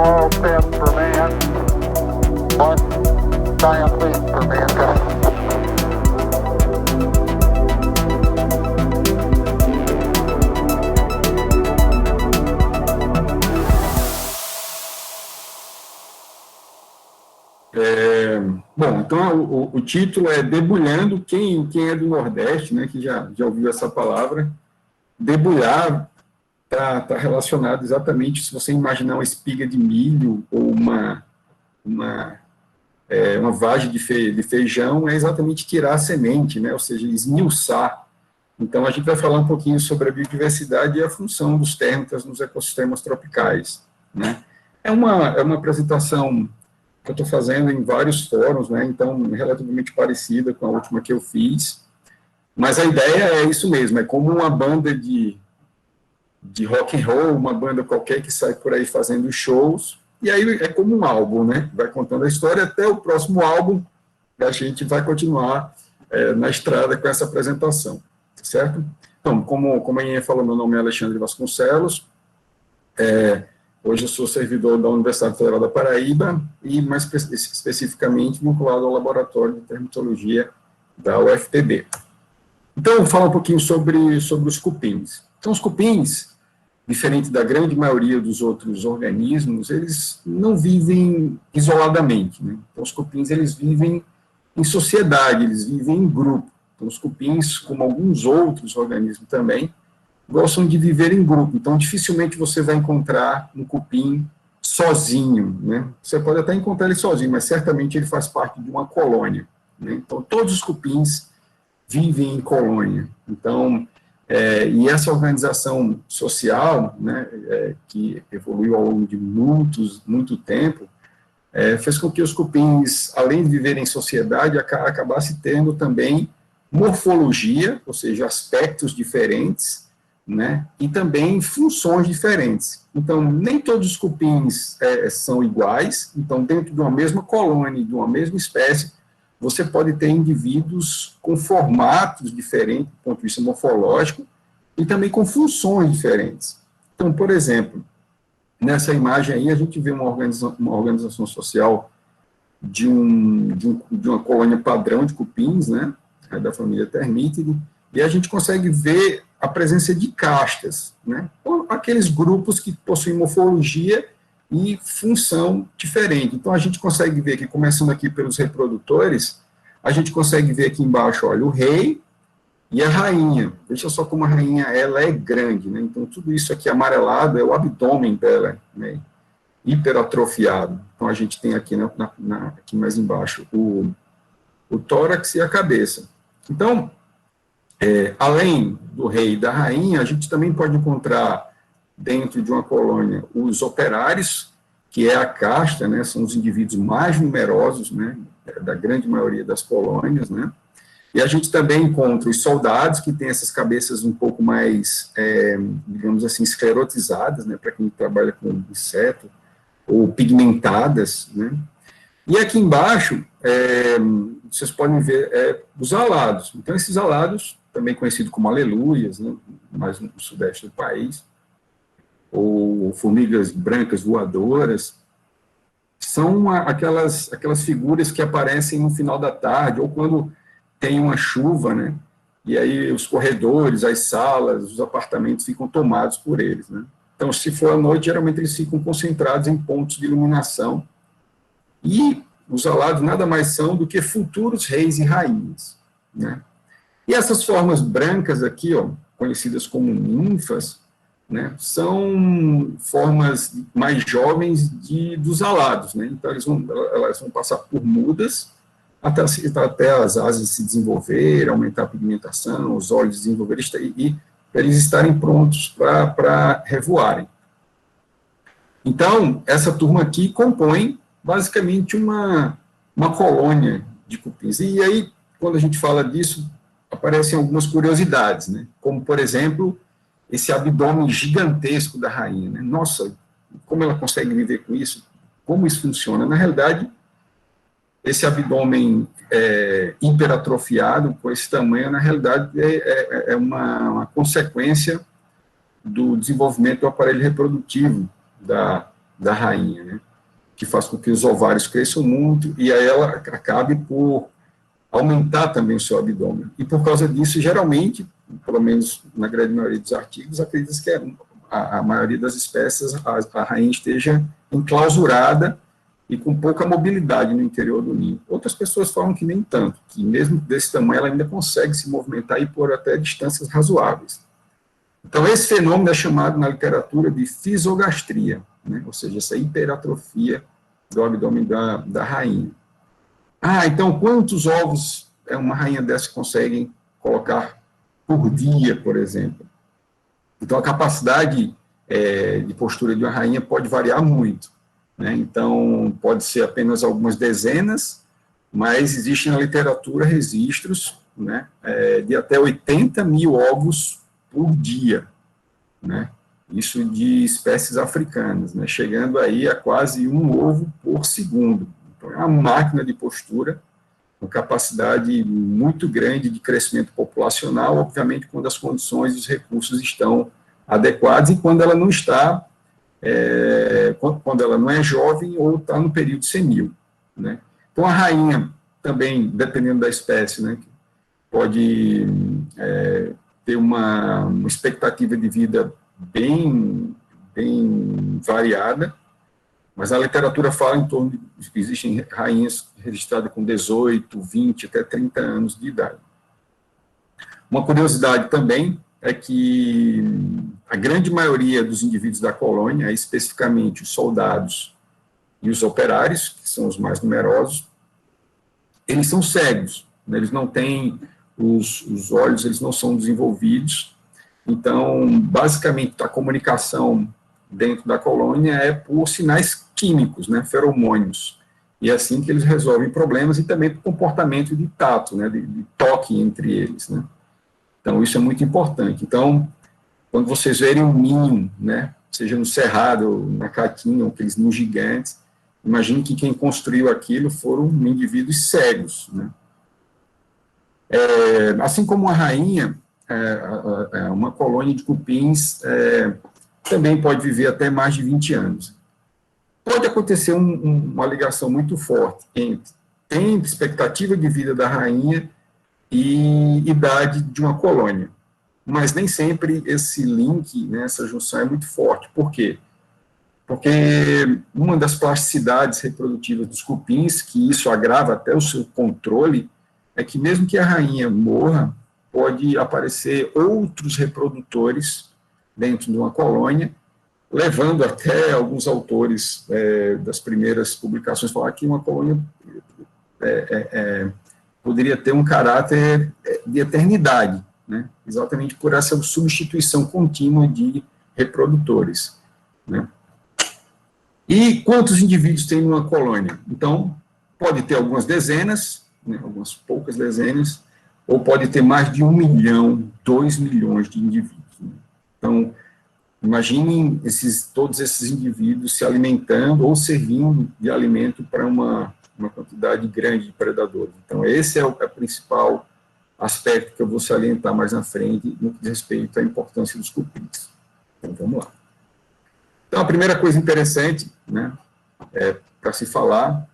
small step for man, one giant leap for mankind. Bom, então o título é Debulhando. Quem é do Nordeste, né, que já ouviu essa palavra, debulhar está relacionado exatamente, se você imaginar uma espiga de milho ou uma vagem de feijão, é exatamente tirar a semente, né, ou seja, esmiuçar. Então, a gente vai falar um pouquinho sobre a biodiversidade e a função dos térmitas nos ecossistemas tropicais, né. É uma apresentação que eu estou fazendo em vários fóruns, né, então, relativamente parecida com a última que eu fiz, mas a ideia é isso mesmo, é como uma banda de rock and roll, uma banda qualquer que sai por aí fazendo shows, e aí é como um álbum, né, vai contando a história até o próximo álbum, a gente vai continuar na estrada com essa apresentação, certo? Então, como a Ian falou, meu nome é Alexandre Vasconcelos, hoje eu sou servidor da Universidade Federal da Paraíba e, mais especificamente, vinculado ao Laboratório de Termitologia da UFPB. Então, vou falar um pouquinho sobre os cupins. Então, os cupins, diferente da grande maioria dos outros organismos, eles não vivem isoladamente, né? Então, os cupins, eles vivem em sociedade, eles vivem em grupo. Então, os cupins, como alguns outros organismos também, gostam de viver em grupo, então dificilmente você vai encontrar um cupim sozinho, né? Você pode até encontrar ele sozinho, mas certamente ele faz parte de uma colônia, né? Então, todos os cupins vivem em colônia. Então, e essa organização social, né, que evoluiu ao longo de muito tempo, fez com que os cupins, além de viverem em sociedade, acabassem tendo também morfologia, ou seja, aspectos diferentes, né, e também funções diferentes. Então, nem todos os cupins são iguais, então, dentro de uma mesma colônia, de uma mesma espécie, você pode ter indivíduos com formatos diferentes, do ponto de vista morfológico, e também com funções diferentes. Então, por exemplo, nessa imagem aí, a gente vê uma organização social de uma colônia padrão de cupins, né, da família Termitidae, e a gente consegue ver a presença de castas, né, aqueles grupos que possuem morfologia e função diferente. Então, a gente consegue ver que, começando aqui pelos reprodutores, a gente consegue ver aqui embaixo, olha, o rei e a rainha. Veja só como a rainha, ela é grande, né, então tudo isso aqui amarelado é o abdômen dela, né, hiperatrofiado. Então, a gente tem aqui, aqui mais embaixo, o tórax e a cabeça. Então, além do rei e da rainha, a gente também pode encontrar dentro de uma colônia os operários, que é a casta, né, são os indivíduos mais numerosos, né, da grande maioria das colônias, né, e a gente também encontra os soldados, que têm essas cabeças um pouco mais, digamos assim, esclerotizadas, né, para quem trabalha com inseto, ou pigmentadas, né, e aqui embaixo, vocês podem ver os alados. Então, esses alados, também conhecidos como aleluias, né, mais no sudeste do país, ou formigas brancas voadoras, são aquelas figuras que aparecem no final da tarde, ou quando tem uma chuva, né, e aí os corredores, as salas, os apartamentos ficam tomados por eles, né. Então, se for à noite, geralmente eles ficam concentrados em pontos de iluminação, e os alados nada mais são do que futuros reis e rainhas, né. E essas formas brancas aqui, ó, conhecidas como ninfas, né, são formas mais jovens dos alados, né, então elas vão passar por mudas até as asas se desenvolverem, aumentar a pigmentação, os olhos desenvolverem e eles estarem prontos para revoarem. Então, essa turma aqui compõe basicamente uma colônia de cupins. E aí, quando a gente fala disso, aparecem algumas curiosidades, né? Como, por exemplo, esse abdômen gigantesco da rainha, né? Nossa, como ela consegue viver com isso? Como isso funciona? Na realidade, esse abdômen hiperatrofiado, com esse tamanho, na realidade, é uma consequência do desenvolvimento do aparelho reprodutivo da da rainha, né? Que faz com que os ovários cresçam muito e aí ela acabe por aumentar também o seu abdômen. E por causa disso, geralmente, pelo menos na grande maioria dos artigos, acredita que a maioria das espécies, a rainha esteja enclausurada e com pouca mobilidade no interior do ninho. Outras pessoas falam que nem tanto, que mesmo desse tamanho ela ainda consegue se movimentar e por até distâncias razoáveis. Então, esse fenômeno é chamado na literatura de fisogastria, né? Ou seja, essa hiperatrofia do abdômen da rainha. Então, quantos ovos uma rainha dessa consegue colocar por dia, por exemplo? Então, a capacidade de postura de uma rainha pode variar muito, né? Então, pode ser apenas algumas dezenas, mas existem na literatura registros, né, de até 80 mil ovos por dia, né? Isso de espécies africanas, né? Chegando aí a quase um ovo por segundo. Então, é uma máquina de postura com capacidade muito grande de crescimento populacional, obviamente quando as condições e os recursos estão adequados e quando ela não está, quando ela não é jovem ou está no período senil, né? Então, a rainha também, dependendo da espécie, né, pode ter uma expectativa de vida bem variada, mas a literatura fala em torno de, existem rainhas registradas com 18, 20, até 30 anos de idade. Uma curiosidade também é que a grande maioria dos indivíduos da colônia, especificamente os soldados e os operários, que são os mais numerosos, eles são cegos, né? Eles não têm os olhos, eles não são desenvolvidos. Então, basicamente, a comunicação dentro da colônia é por sinais químicos, né, feromônios, e é assim que eles resolvem problemas, e também por comportamento de tato, né, de toque entre eles, né. Então, isso é muito importante. Então, quando vocês verem um ninho, né, seja no cerrado, ou na caquinha, ou aqueles ninhos gigantes, imagine que quem construiu aquilo foram indivíduos cegos, né. Assim como a rainha, uma colônia de cupins também pode viver até mais de 20 anos. Pode acontecer uma ligação muito forte entre expectativa de vida da rainha e idade de uma colônia, mas nem sempre esse link, né, essa junção é muito forte. Por quê? Porque uma das plasticidades reprodutivas dos cupins, que isso agrava até o seu controle, é que mesmo que a rainha morra, pode aparecer outros reprodutores dentro de uma colônia, levando até alguns autores das primeiras publicações a falar que uma colônia poderia ter um caráter de eternidade, né? Exatamente por essa substituição contínua de reprodutores, né? E quantos indivíduos tem numa colônia? Então, pode ter algumas dezenas, né, algumas poucas dezenas, ou pode ter mais de 1 milhão, 2 milhões de indivíduos. Né? Então, imaginem todos esses indivíduos se alimentando ou servindo de alimento para uma quantidade grande de predadores. Então, esse é o principal aspecto que eu vou salientar mais na frente no que diz respeito à importância dos cupins. Então, vamos lá. Então, a primeira coisa interessante, né, para se falar,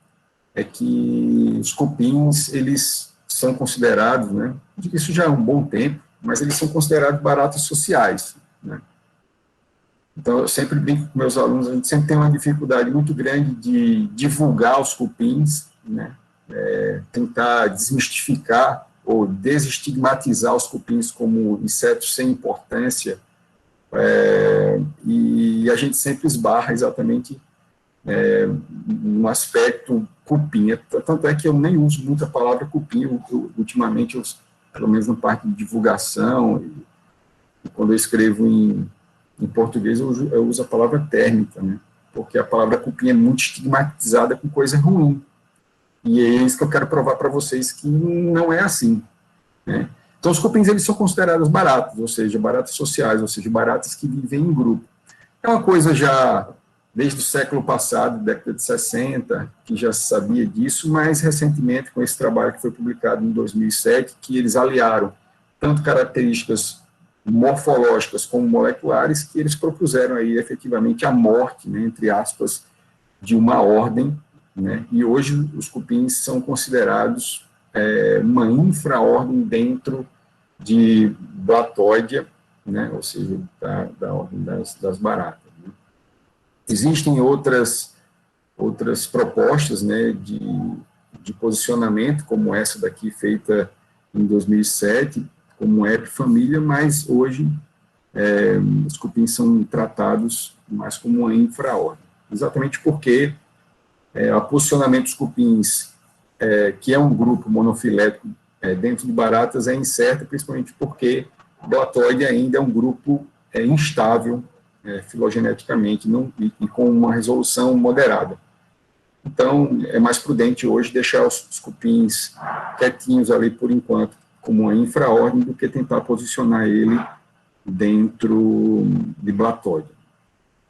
é que os cupins, eles são considerados, né, isso já é um bom tempo, mas eles são considerados baratas sociais, né. Então, eu sempre brinco com meus alunos, a gente sempre tem uma dificuldade muito grande de divulgar os cupins, né, tentar desmistificar ou desestigmatizar os cupins como insetos sem importância, e a gente sempre esbarra exatamente no aspecto cupim. Tanto é que eu nem uso muito a palavra cupim, ultimamente, pelo menos na parte de divulgação, e quando eu escrevo em português, eu uso a palavra térmica, né? Porque a palavra cupim é muito estigmatizada com coisa ruim. E é isso que eu quero provar para vocês, que não é assim, né? Então, os cupins, eles são considerados baratas, ou seja, baratas sociais, ou seja, baratas que vivem em grupo. É uma coisa já desde o século passado, década de 60, que já se sabia disso, mas recentemente, com esse trabalho que foi publicado em 2007, que eles aliaram tanto características morfológicas como moleculares, que eles propuseram aí efetivamente a morte, né, entre aspas, de uma ordem, né, e hoje os cupins são considerados uma infraordem dentro de Blattodidae, né, ou seja, da ordem das baratas. Né. Existem outras propostas, né, de posicionamento, como essa daqui feita em 2007, como Epifamília, mas hoje os cupins são tratados mais como uma infraordem, exatamente porque o posicionamento dos cupins, que é um grupo monofilético dentro de baratas, é incerto, principalmente porque o Blattodidae ainda é um grupo instável filogeneticamente e com uma resolução moderada. Então, é mais prudente hoje deixar os cupins quietinhos ali por enquanto, como uma infraordem, do que tentar posicionar ele dentro de Blattodidae.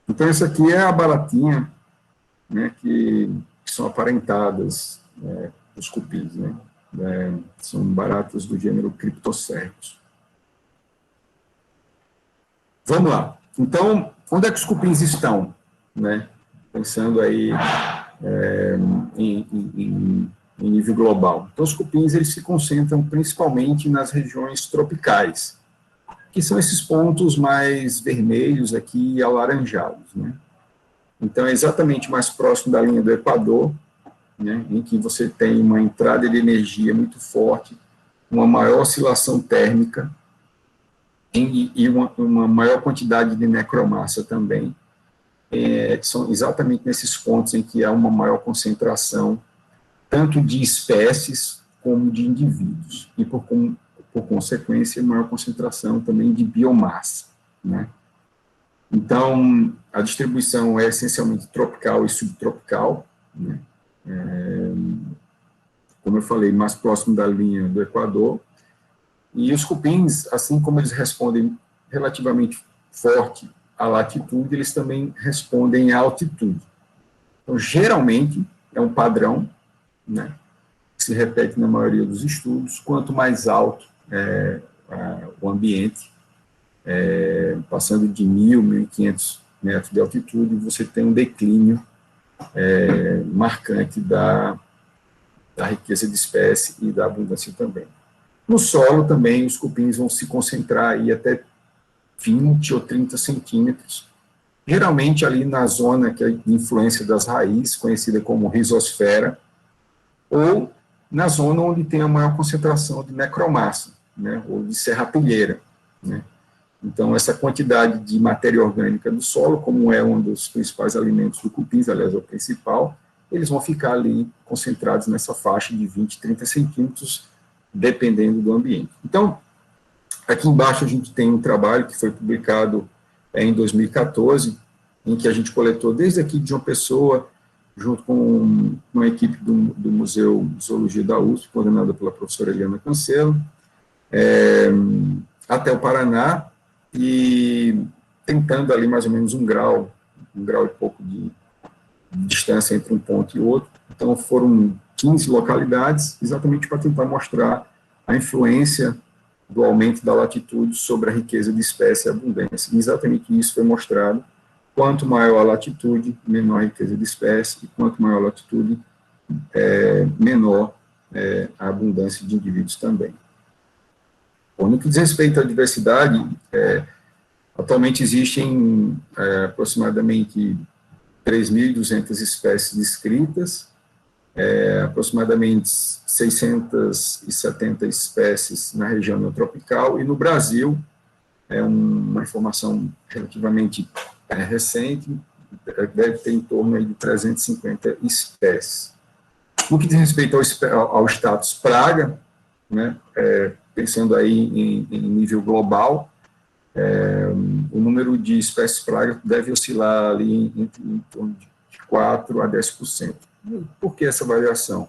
Então, essa aqui é a baratinha, né, que são aparentadas, os cupins, né, são baratas do gênero Cryptocercus. Vamos lá. Então, onde é que os cupins estão, né? Pensando aí em nível global. Então, os cupins eles se concentram principalmente nas regiões tropicais, que são esses pontos mais vermelhos aqui e alaranjados, né? Então, é exatamente mais próximo da linha do Equador, né, em que você tem uma entrada de energia muito forte, uma maior oscilação térmica e uma maior quantidade de necromassa também. São exatamente nesses pontos em que há uma maior concentração, tanto de espécies como de indivíduos, e por consequência, maior concentração também de biomassa, né? Então, a distribuição é essencialmente tropical e subtropical, né? Como eu falei, mais próximo da linha do Equador, e os cupins, assim como eles respondem relativamente forte à latitude, eles também respondem à altitude. Então, geralmente, é um padrão, né, que se repete na maioria dos estudos, quanto mais alto o ambiente, passando de 1.000, 1.500 metros de altitude, você tem um declínio marcante da riqueza de espécie e da abundância também. No solo também, os cupins vão se concentrar aí até 20 ou 30 centímetros, geralmente ali na zona que é de influência das raízes, conhecida como rizosfera, ou na zona onde tem a maior concentração de necromassa, né, ou de serrapilheira, né. Então, essa quantidade de matéria orgânica do solo, como é um dos principais alimentos do cupins, aliás, é o principal, eles vão ficar ali concentrados nessa faixa de 20, 30 centímetros, dependendo do ambiente. Então, aqui embaixo a gente tem um trabalho que foi publicado em 2014, em que a gente coletou desde aqui de João Pessoa, junto com uma equipe do Museu de Zoologia da USP, coordenada pela professora Eliana Cancelo, até o Paraná, e tentando ali mais ou menos um grau e pouco de distância entre um ponto e outro. Então, foram 15 localidades, exatamente para tentar mostrar a influência do aumento da latitude sobre a riqueza de espécie e abundância. E exatamente isso foi mostrado. Quanto maior a latitude, menor a riqueza de espécie, e quanto maior a latitude, menor a abundância de indivíduos também. Bom, no que diz respeito à diversidade, atualmente existem aproximadamente 3.200 espécies descritas, aproximadamente 670 espécies na região neotropical, e no Brasil, uma informação relativamente recente, deve ter em torno aí de 350 espécies. No que diz respeito ao status praga, né, pensando aí em nível global, o número de espécies praga deve oscilar ali em torno de 4% a 10%. Por que essa variação?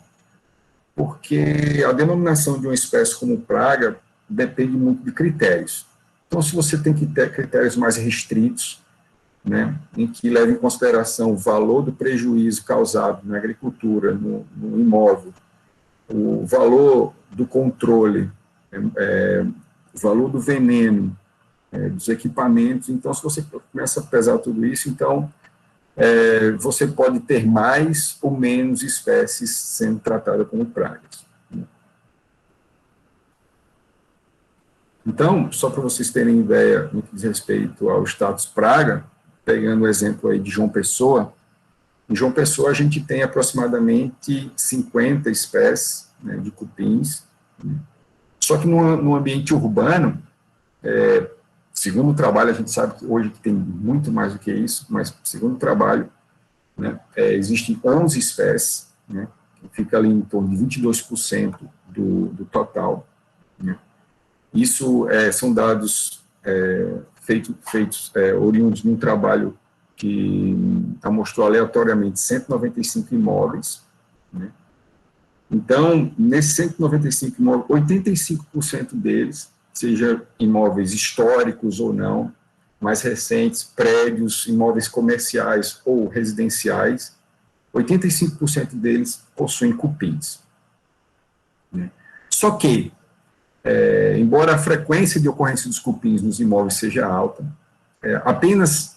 Porque a denominação de uma espécie como praga depende muito de critérios. Então, se você tem que ter critérios mais restritos, né, em que leve em consideração o valor do prejuízo causado na agricultura, no imóvel, o valor do controle, o valor do veneno dos equipamentos. Então, se você começa a pesar tudo isso, então, você pode ter mais ou menos espécies sendo tratadas como pragas. Então, só para vocês terem ideia no que diz respeito ao status praga, pegando o exemplo aí de João Pessoa, em João Pessoa a gente tem aproximadamente 50 espécies, né, de cupins, né? Só que no ambiente urbano, segundo o trabalho, a gente sabe que hoje tem muito mais do que isso, mas segundo o trabalho, né, existem 11 espécies, né, que fica ali em torno de 22% do total, né. Isso são dados feitos oriundos de um trabalho que amostrou aleatoriamente 195 imóveis, né. Então, nesses 195 imóveis, 85% deles, seja imóveis históricos ou não, mais recentes, prédios, imóveis comerciais ou residenciais, 85% deles possuem cupins, né. Só que, embora a frequência de ocorrência dos cupins nos imóveis seja alta, apenas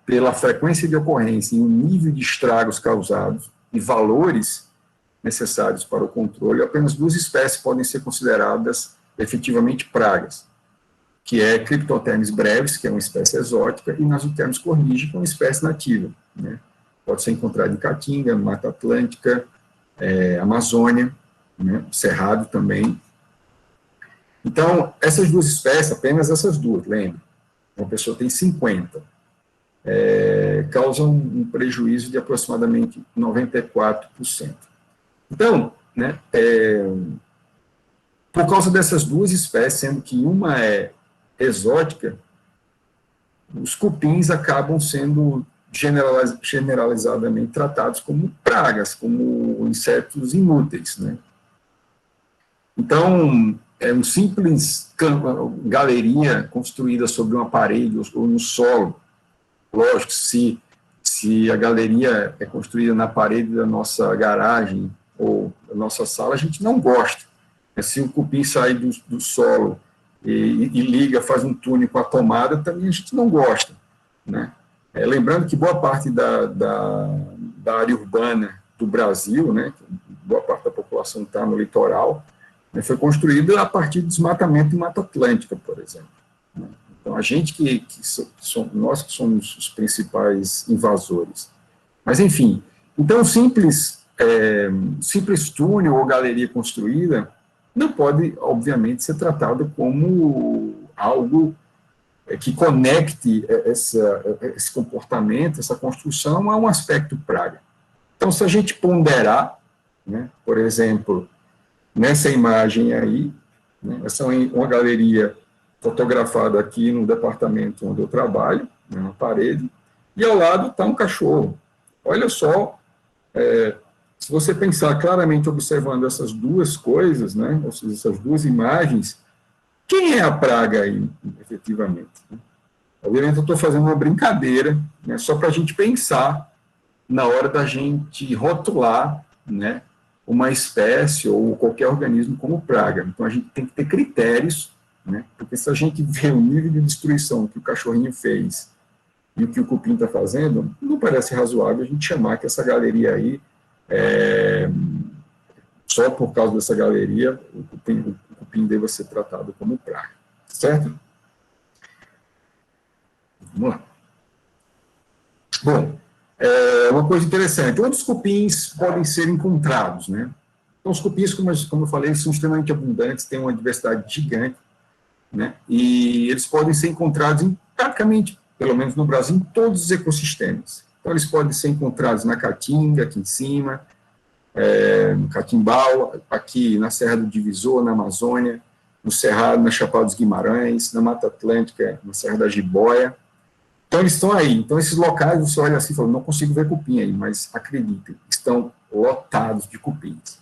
pela frequência de ocorrência e o nível de estragos causados e valores necessários para o controle, apenas 2 espécies podem ser consideradas efetivamente pragas, que é Cryptotermes brevis, que é uma espécie exótica, e Nasutherms cornigi, que é uma espécie nativa, né? Pode ser encontrada em Caatinga, Mata Atlântica, Amazônia, né? Cerrado também. Então, essas 2 espécies, apenas essas 2, lembre, uma pessoa tem 50, causam um prejuízo de aproximadamente 94%. Então, né, por causa dessas 2 espécies, sendo que uma é exótica, os cupins acabam sendo generalizadamente tratados como pragas, como insetos inúteis, né? Então, um simples galeria construída sobre uma parede ou no solo, lógico, se a galeria é construída na parede da nossa garagem ou da nossa sala, a gente não gosta. Se o cupim sair do solo e liga, faz um túnel com a tomada, também a gente não gosta, né? Lembrando que boa parte da área urbana do Brasil, né, boa parte da população está no litoral, né, foi construída a partir do desmatamento em Mata Atlântica, por exemplo, né? Então, a gente nós que somos os principais invasores. Mas, enfim, então, simples túnel ou galeria construída não pode, obviamente, ser tratado como algo que conecte esse comportamento, essa construção, a um aspecto praga. Então, se a gente ponderar, né, por exemplo, nessa imagem aí, né, essa é uma galeria fotografada aqui no departamento onde eu trabalho, né, na parede, e ao lado está um cachorro. Olha só, se você pensar claramente observando essas 2 coisas, né, ou seja, essas 2 imagens, quem é a praga aí, efetivamente? Né? Obviamente eu estou fazendo uma brincadeira, né, só para a gente pensar na hora da gente rotular, né, uma espécie ou qualquer organismo como praga. Então a gente tem que ter critérios, né, porque se a gente vê o nível de destruição que o cachorrinho fez e o que o cupim está fazendo, não parece razoável a gente chamar que essa galeria aí, só por causa dessa galeria, o cupim deva ser tratado como praga, certo? Vamos lá. Bom, uma coisa interessante, onde os cupins podem ser encontrados, né? Então, os cupins, como eu falei, são extremamente abundantes, têm uma diversidade gigante, né? E eles podem ser encontrados em praticamente, pelo menos no Brasil, em todos os ecossistemas. Então, eles podem ser encontrados na Caatinga, aqui em cima, no Catimbau, aqui na Serra do Divisor, na Amazônia, no Cerrado, na Chapada dos Guimarães, na Mata Atlântica, na Serra da Jiboia. Então, eles estão aí. Então, esses locais, você olha assim e fala, não consigo ver cupim aí, mas acreditem, estão lotados de cupins.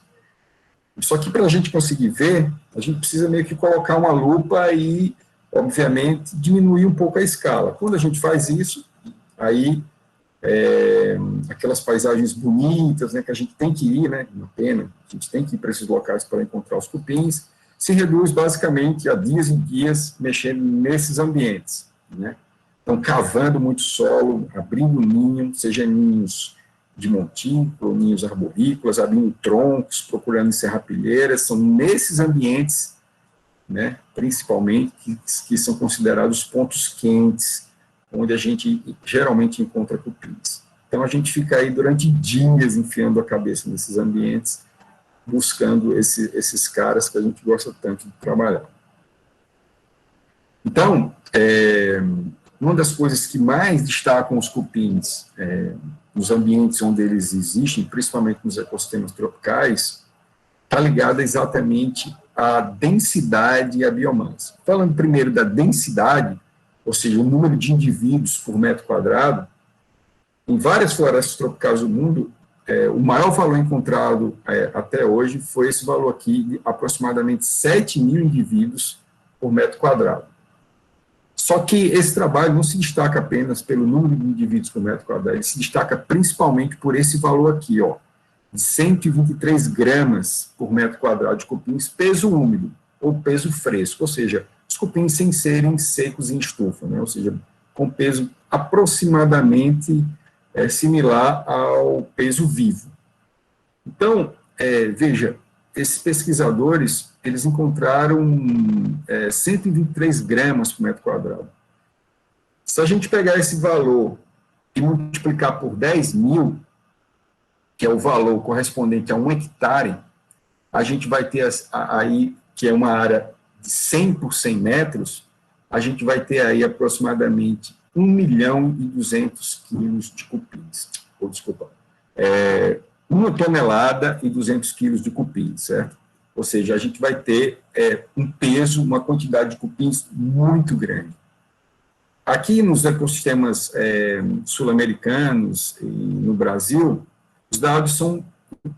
Só que para a gente conseguir ver, a gente precisa meio que colocar uma lupa e, obviamente, diminuir um pouco a escala. Quando a gente faz isso, aí aquelas paisagens bonitas, né, que a gente tem que ir, né, uma pena, a gente tem que ir para esses locais para encontrar os cupins, se reduz basicamente a dias e dias mexendo nesses ambientes, né? Então, cavando muito solo, abrindo ninho, seja ninhos de montículo, ninhos arborícolas, abrindo troncos, procurando serrapilheiras, são nesses ambientes, né, principalmente, que são considerados pontos quentes, onde a gente geralmente encontra cupins. Então, a gente fica aí durante dias enfiando a cabeça nesses ambientes, buscando esses caras que a gente gosta tanto de trabalhar. Então, uma das coisas que mais destacam os cupins nos ambientes onde eles existem, principalmente nos ecossistemas tropicais, está ligada exatamente à densidade e à biomassa. Falando primeiro da densidade, ou seja, o número de indivíduos por metro quadrado, em várias florestas tropicais do mundo, o maior valor encontrado até hoje foi esse valor aqui, de aproximadamente 7.000 indivíduos por metro quadrado. Só que esse trabalho não se destaca apenas pelo número de indivíduos por metro quadrado, ele se destaca principalmente por esse valor aqui, ó, de 123 gramas por metro quadrado de cupins, peso úmido ou peso fresco, ou seja, os cupins sem serem secos em estufa, né, ou seja, com peso aproximadamente similar ao peso vivo. Então, veja, esses pesquisadores, eles encontraram 123 gramas por metro quadrado. Se a gente pegar esse valor e multiplicar por 10.000, que é o valor correspondente a 1 hectare, a gente vai ter aí, que é uma área de 100 por 100 metros, a gente vai ter aí aproximadamente 1.200.000 quilos de cupins, ou desculpa, 1 tonelada e 200 quilos de cupins, certo? Ou seja, a gente vai ter um peso, uma quantidade de cupins muito grande. Aqui nos ecossistemas sul-americanos e no Brasil, os dados são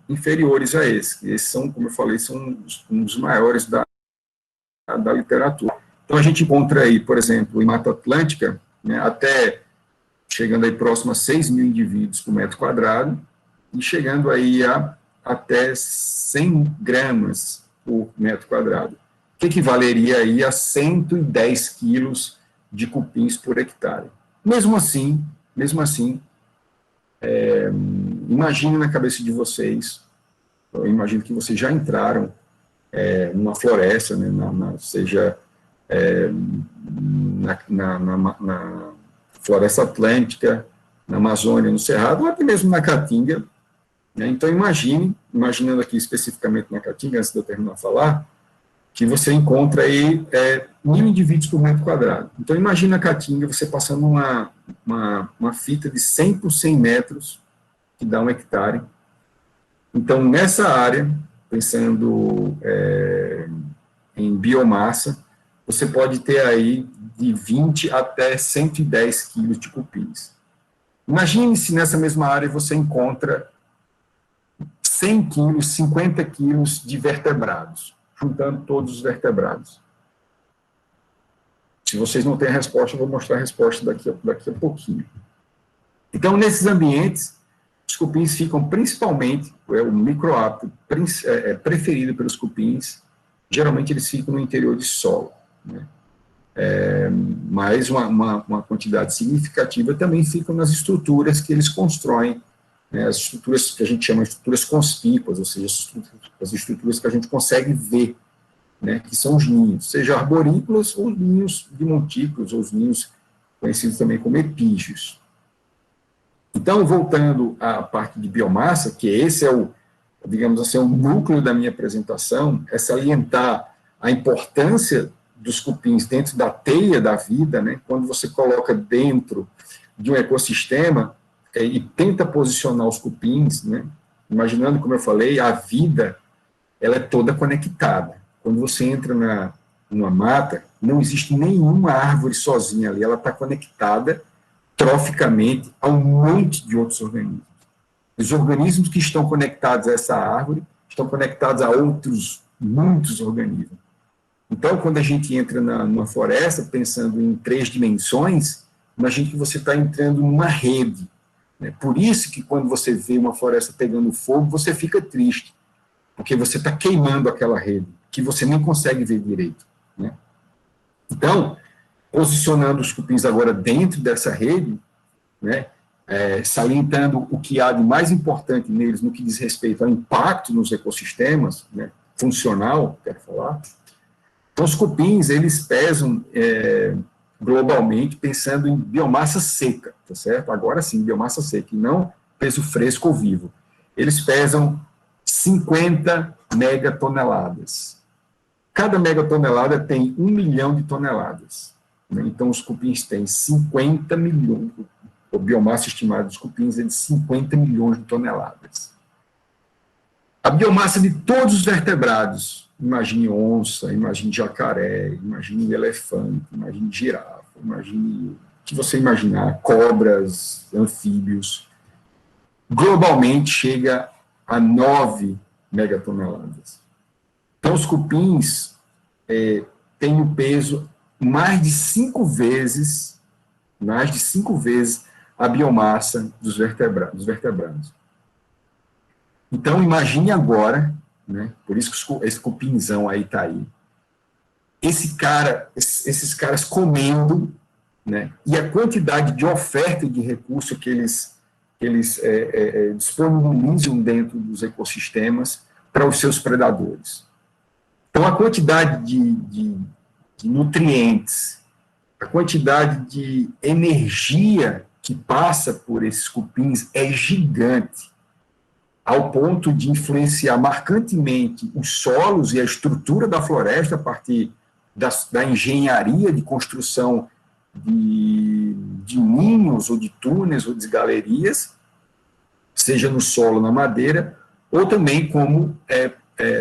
inferiores a esses. Esses são, como eu falei, são um dos maiores da literatura. Então, a gente encontra aí, por exemplo, em Mata Atlântica, né, até chegando aí próximo a 6.000 indivíduos por metro quadrado, e chegando aí a até 100 gramas por metro quadrado, que equivaleria aí a 110 quilos de cupins por hectare. Mesmo assim, imagine na cabeça de vocês, eu imagino que vocês já entraram numa floresta, né, seja na floresta atlântica, na Amazônia, no Cerrado, ou até mesmo na Caatinga, né? Então, imaginando aqui especificamente na Caatinga, antes de eu terminar de falar, que você encontra aí 1.000 indivíduos por metro quadrado. Então, imagina a Caatinga, você passando uma fita de 100 por 100 metros, que dá 1 hectare. Então, nessa área, pensando em biomassa, você pode ter aí de 20 até 110 quilos de cupins. Imagine se nessa mesma área você encontra 100 quilos, 50 quilos de vertebrados, juntando todos os vertebrados. Se vocês não têm a resposta, eu vou mostrar a resposta daqui a pouquinho. Então, nesses ambientes, os cupins ficam principalmente, o microhábito preferido pelos cupins, geralmente eles ficam no interior de solo, né? Mas uma quantidade significativa também ficam nas estruturas que eles constroem, né, as estruturas que a gente chama de estruturas conspícuas, ou seja, as estruturas que a gente consegue ver, né, que são os ninhos, seja arborícolas ou ninhos de montículos, ou os ninhos conhecidos também como epígeos. Então, voltando à parte de biomassa, que esse é digamos assim, o núcleo da minha apresentação, é salientar a importância dos cupins dentro da teia da vida, né, quando você coloca dentro de um ecossistema e tenta posicionar os cupins, né, imaginando, como eu falei, a vida, ela é toda conectada. Quando você entra numa mata, não existe nenhuma árvore sozinha ali, ela está conectada troficamente a um monte de outros organismos. Os organismos que estão conectados a essa árvore estão conectados a outros muitos organismos. Então, quando a gente entra numa floresta, pensando em 3 dimensões, imagine que você está entrando numa rede, né? Por isso que quando você vê uma floresta pegando fogo, você fica triste, porque você está queimando aquela rede. que você nem consegue ver direito, né? Então, posicionando os cupins agora dentro dessa rede, né, salientando o que há de mais importante neles no que diz respeito ao impacto nos ecossistemas, né, funcional, quero falar. Então, os cupins, eles pesam globalmente, pensando em biomassa seca, tá certo? Agora sim, biomassa seca, e não peso fresco ou vivo. Eles pesam 50 megatoneladas. Cada megatonelada tem 1 milhão de toneladas, né? Então, os cupins têm 50 milhões, a biomassa estimada dos cupins é de 50 milhões de toneladas. A biomassa de todos os vertebrados, imagine onça, imagine jacaré, imagine elefante, imagine girafa, imagine o que você imaginar, cobras, anfíbios, globalmente chega a 9 megatoneladas. Então, os cupins têm o peso mais de 5 vezes a biomassa dos vertebrados. Então, imagine agora, né, por isso que esse cupinzão aí está aí, esses caras comendo, né, e a quantidade de oferta de recurso que eles disponibilizam dentro dos ecossistemas para os seus predadores. Então, a quantidade de nutrientes, a quantidade de energia que passa por esses cupins é gigante, ao ponto de influenciar marcantemente os solos e a estrutura da floresta a partir da engenharia de construção de ninhos, ou de túneis, ou de galerias, seja no solo, na madeira, ou também como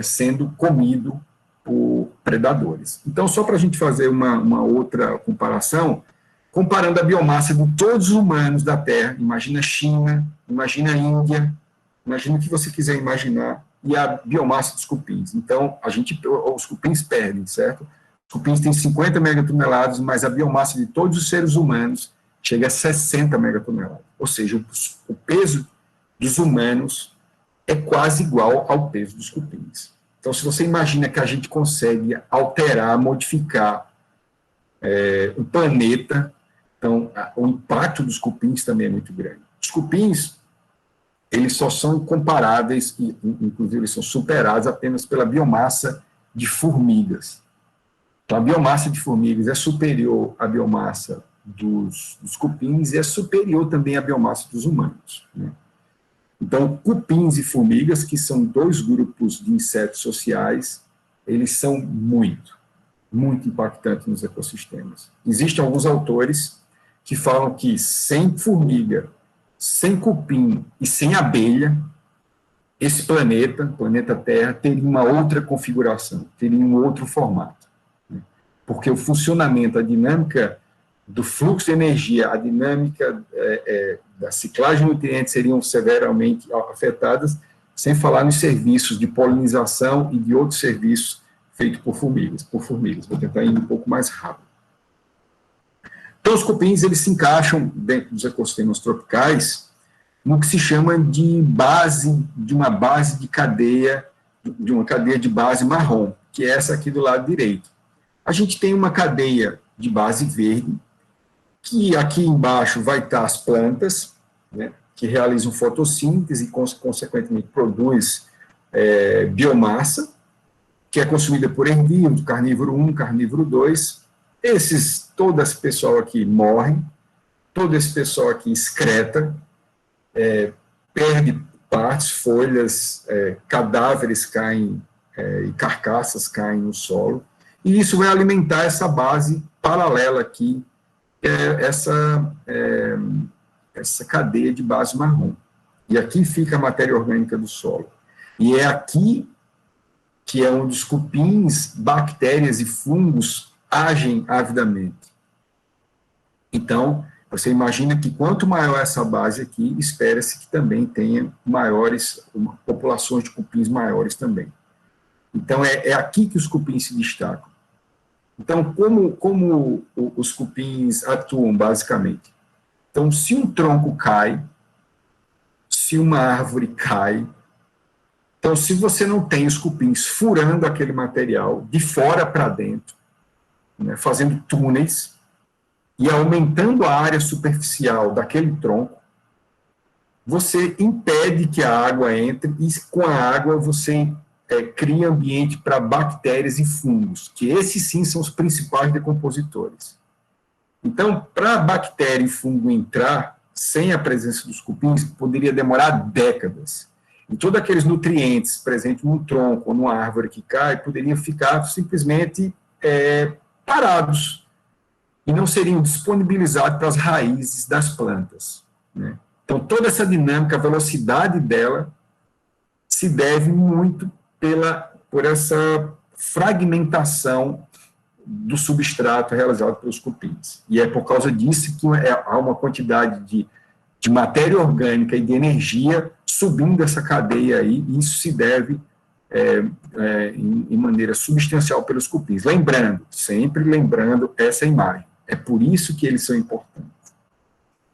sendo comido por predadores. Então, só para a gente fazer uma outra comparação, comparando a biomassa de todos os humanos da Terra, imagina a China, imagina a Índia, imagina o que você quiser imaginar, e a biomassa dos cupins. Então, os cupins perdem, certo? Os cupins têm 50 megatoneladas, mas a biomassa de todos os seres humanos chega a 60 megatoneladas. Ou seja, o peso dos humanos é quase igual ao peso dos cupins. Então, se você imagina que a gente consegue alterar, modificar o planeta, então, o impacto dos cupins também é muito grande. Os cupins, eles só são comparáveis, e inclusive eles são superados apenas pela biomassa de formigas. Então, a biomassa de formigas é superior à biomassa dos cupins e é superior também à biomassa dos humanos, né? Então, cupins e formigas, que são dois grupos de insetos sociais, eles são muito impactantes nos ecossistemas. Existem alguns autores que falam que sem formiga, sem cupim e sem abelha, esse planeta Terra, teria uma outra configuração, teria um outro formato, né? Porque o funcionamento, a dinâmica do fluxo de energia, a dinâmica da ciclagem de nutrientes seriam severamente afetadas, sem falar nos serviços de polinização e de outros serviços feitos por formigas. Vou tentar ir um pouco mais rápido. Então, os cupins, eles se encaixam dentro dos ecossistemas tropicais no que se chama de uma cadeia de base marrom, que é essa aqui do lado direito. A gente tem uma cadeia de base verde, que aqui embaixo vai estar as plantas, né, que realizam fotossíntese e, consequentemente, produz biomassa, que é consumida por herbívoros, carnívoro 1, carnívoro 2. Todo esse pessoal aqui morre, todo esse pessoal aqui excreta, perde partes, folhas, cadáveres caem, e carcaças caem no solo, e isso vai alimentar essa base paralela aqui, essa cadeia de base marrom. E aqui fica a matéria orgânica do solo. E é aqui que é onde os cupins, bactérias e fungos agem avidamente. Então, você imagina que quanto maior essa base aqui, espera-se que também tenha populações de cupins maiores também. Então, é aqui que os cupins se destacam. Então, como os cupins atuam, basicamente? Então, se um tronco cai, se uma árvore cai, então Então, se você não tem os cupins furando aquele material de fora para dentro, né, fazendo túneis e aumentando a área superficial daquele tronco, você impede que a água entre e com a água você cria ambiente para bactérias e fungos, que esses sim são os principais decompositores. Então, para a bactéria e fungo entrar, sem a presença dos cupins, poderia demorar décadas. E todos aqueles nutrientes presentes num tronco ou numa árvore que cai, poderiam ficar simplesmente parados e não seriam disponibilizados para as raízes das plantas, né? Então, toda essa dinâmica, a velocidade dela, se deve muito por essa fragmentação do substrato realizado pelos cupins. E é por causa disso que há uma quantidade de matéria orgânica e de energia subindo essa cadeia aí, e isso se deve em maneira substancial pelos cupins. Sempre lembrando essa imagem. É por isso que eles são importantes,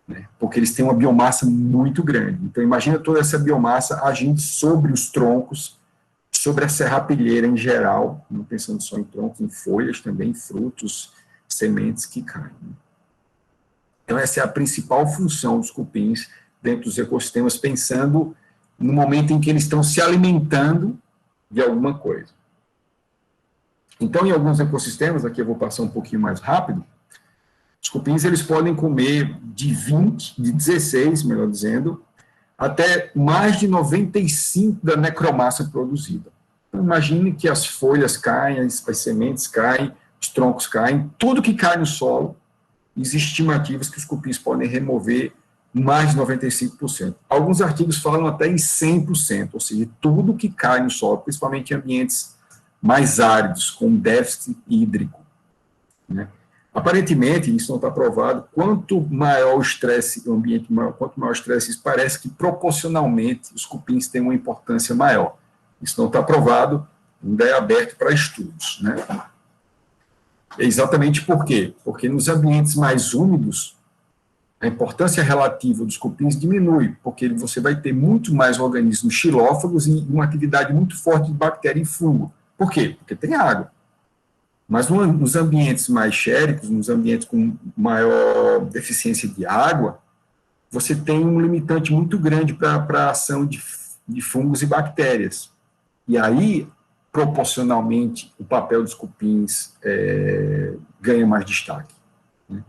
né? Porque eles têm uma biomassa muito grande. Então, imagina toda essa biomassa agindo sobre os troncos, sobre a serrapilheira em geral, não pensando só em troncos, em folhas também, frutos, sementes que caem. Então, essa é a principal função dos cupins dentro dos ecossistemas, pensando no momento em que eles estão se alimentando de alguma coisa. Então, em alguns ecossistemas, aqui eu vou passar um pouquinho mais rápido, os cupins eles podem comer de 16, melhor dizendo, até mais de 95 da necromassa produzida. Então, imagine que as folhas caem, as sementes caem, os troncos caem, tudo que cai no solo, existem estimativas que os cupins podem remover mais de 95%. Alguns artigos falam até em 100%, ou seja, tudo que cai no solo, principalmente em ambientes mais áridos, com déficit hídrico, né? Aparentemente, isso não está provado, quanto maior o estresse, o ambiente maior, quanto maior o estresse, isso parece que proporcionalmente os cupins têm uma importância maior. Isso não está provado, ainda é aberto para estudos, né? Exatamente por quê? Porque nos ambientes mais úmidos, a importância relativa dos cupins diminui, porque você vai ter muito mais organismos xilófagos e uma atividade muito forte de bactéria e fungo. Por quê? Porque tem água. Mas nos ambientes mais xéricos, nos ambientes com maior deficiência de água, você tem um limitante muito grande para a ação de fungos e bactérias. E aí, proporcionalmente, o papel dos cupins ganha mais destaque, né?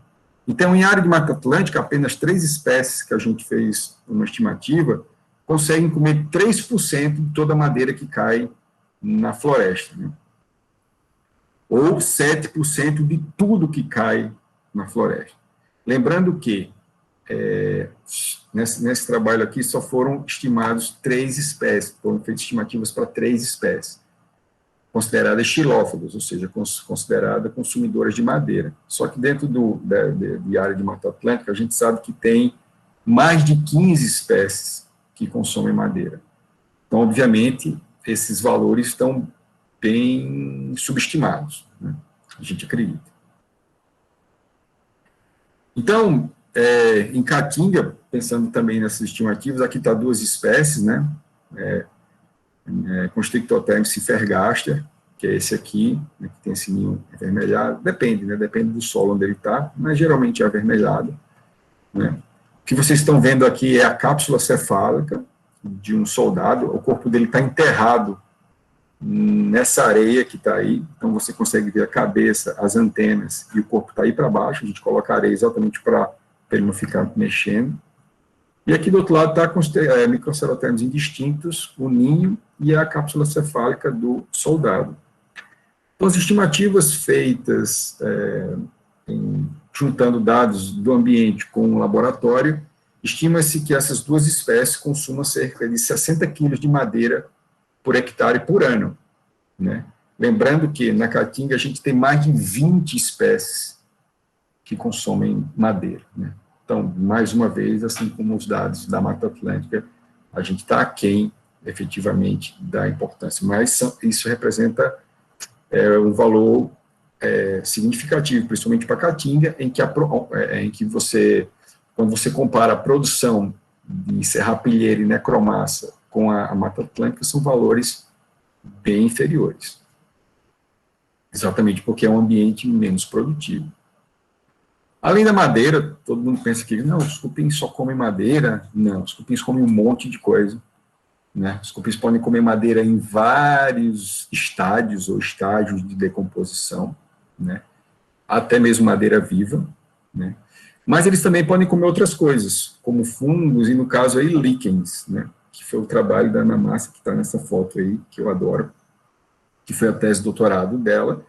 Então, em área de Mata Atlântica, apenas 3 espécies que a gente fez uma estimativa conseguem comer 3% de toda a madeira que cai na floresta, né? Ou 7% de tudo que cai na floresta. Lembrando que, nesse trabalho aqui, só foram estimados 3 espécies, foram feitas estimativas para 3 espécies, consideradas xilófagas, ou seja, consideradas consumidoras de madeira. Só que dentro de área de Mata Atlântica, a gente sabe que tem mais de 15 espécies que consomem madeira. Então, obviamente, esses valores estão bem subestimados, né? A gente acredita. Então, em Caatinga, pensando também nessas estimativas, aqui está 2 espécies, né? Constrictotherm cifergaster, que é esse aqui, né, que tem esse ninho avermelhado, depende, né? Depende do solo onde ele está, mas geralmente é avermelhado, né? O que vocês estão vendo aqui é a cápsula cefálica de um soldado, o corpo dele está enterrado nessa areia que está aí, então você consegue ver a cabeça, as antenas, e o corpo está aí para baixo, a gente coloca a areia exatamente para ele não ficar mexendo. E aqui do outro lado está microcerotermos indistintos, o ninho e a cápsula cefálica do soldado. Então, as estimativas feitas juntando dados do ambiente com o laboratório, estima-se que essas 2 espécies consumam cerca de 60 quilos de madeira por hectare por ano, né? Lembrando que na Caatinga a gente tem mais de 20 espécies que consomem madeira, né? Então, mais uma vez, assim como os dados da Mata Atlântica, a gente está aquém, efetivamente, da importância, mas isso representa um valor significativo, principalmente para a Caatinga, em que você, quando você compara a produção de serrapilheira e necromassa com a Mata Atlântica são valores bem inferiores. Exatamente porque é um ambiente menos produtivo. Além da madeira, todo mundo pensa que não, os cupins só comem madeira. Não, os cupins comem um monte de coisa, né? Os cupins podem comer madeira em vários estádios ou estágios de decomposição, né? Até mesmo madeira viva, né? Mas eles também podem comer outras coisas, como fungos e, no caso aí, líquens, né? Que foi o trabalho da Ana Márcia, que está nessa foto aí, que eu adoro, que foi a tese de doutorado dela,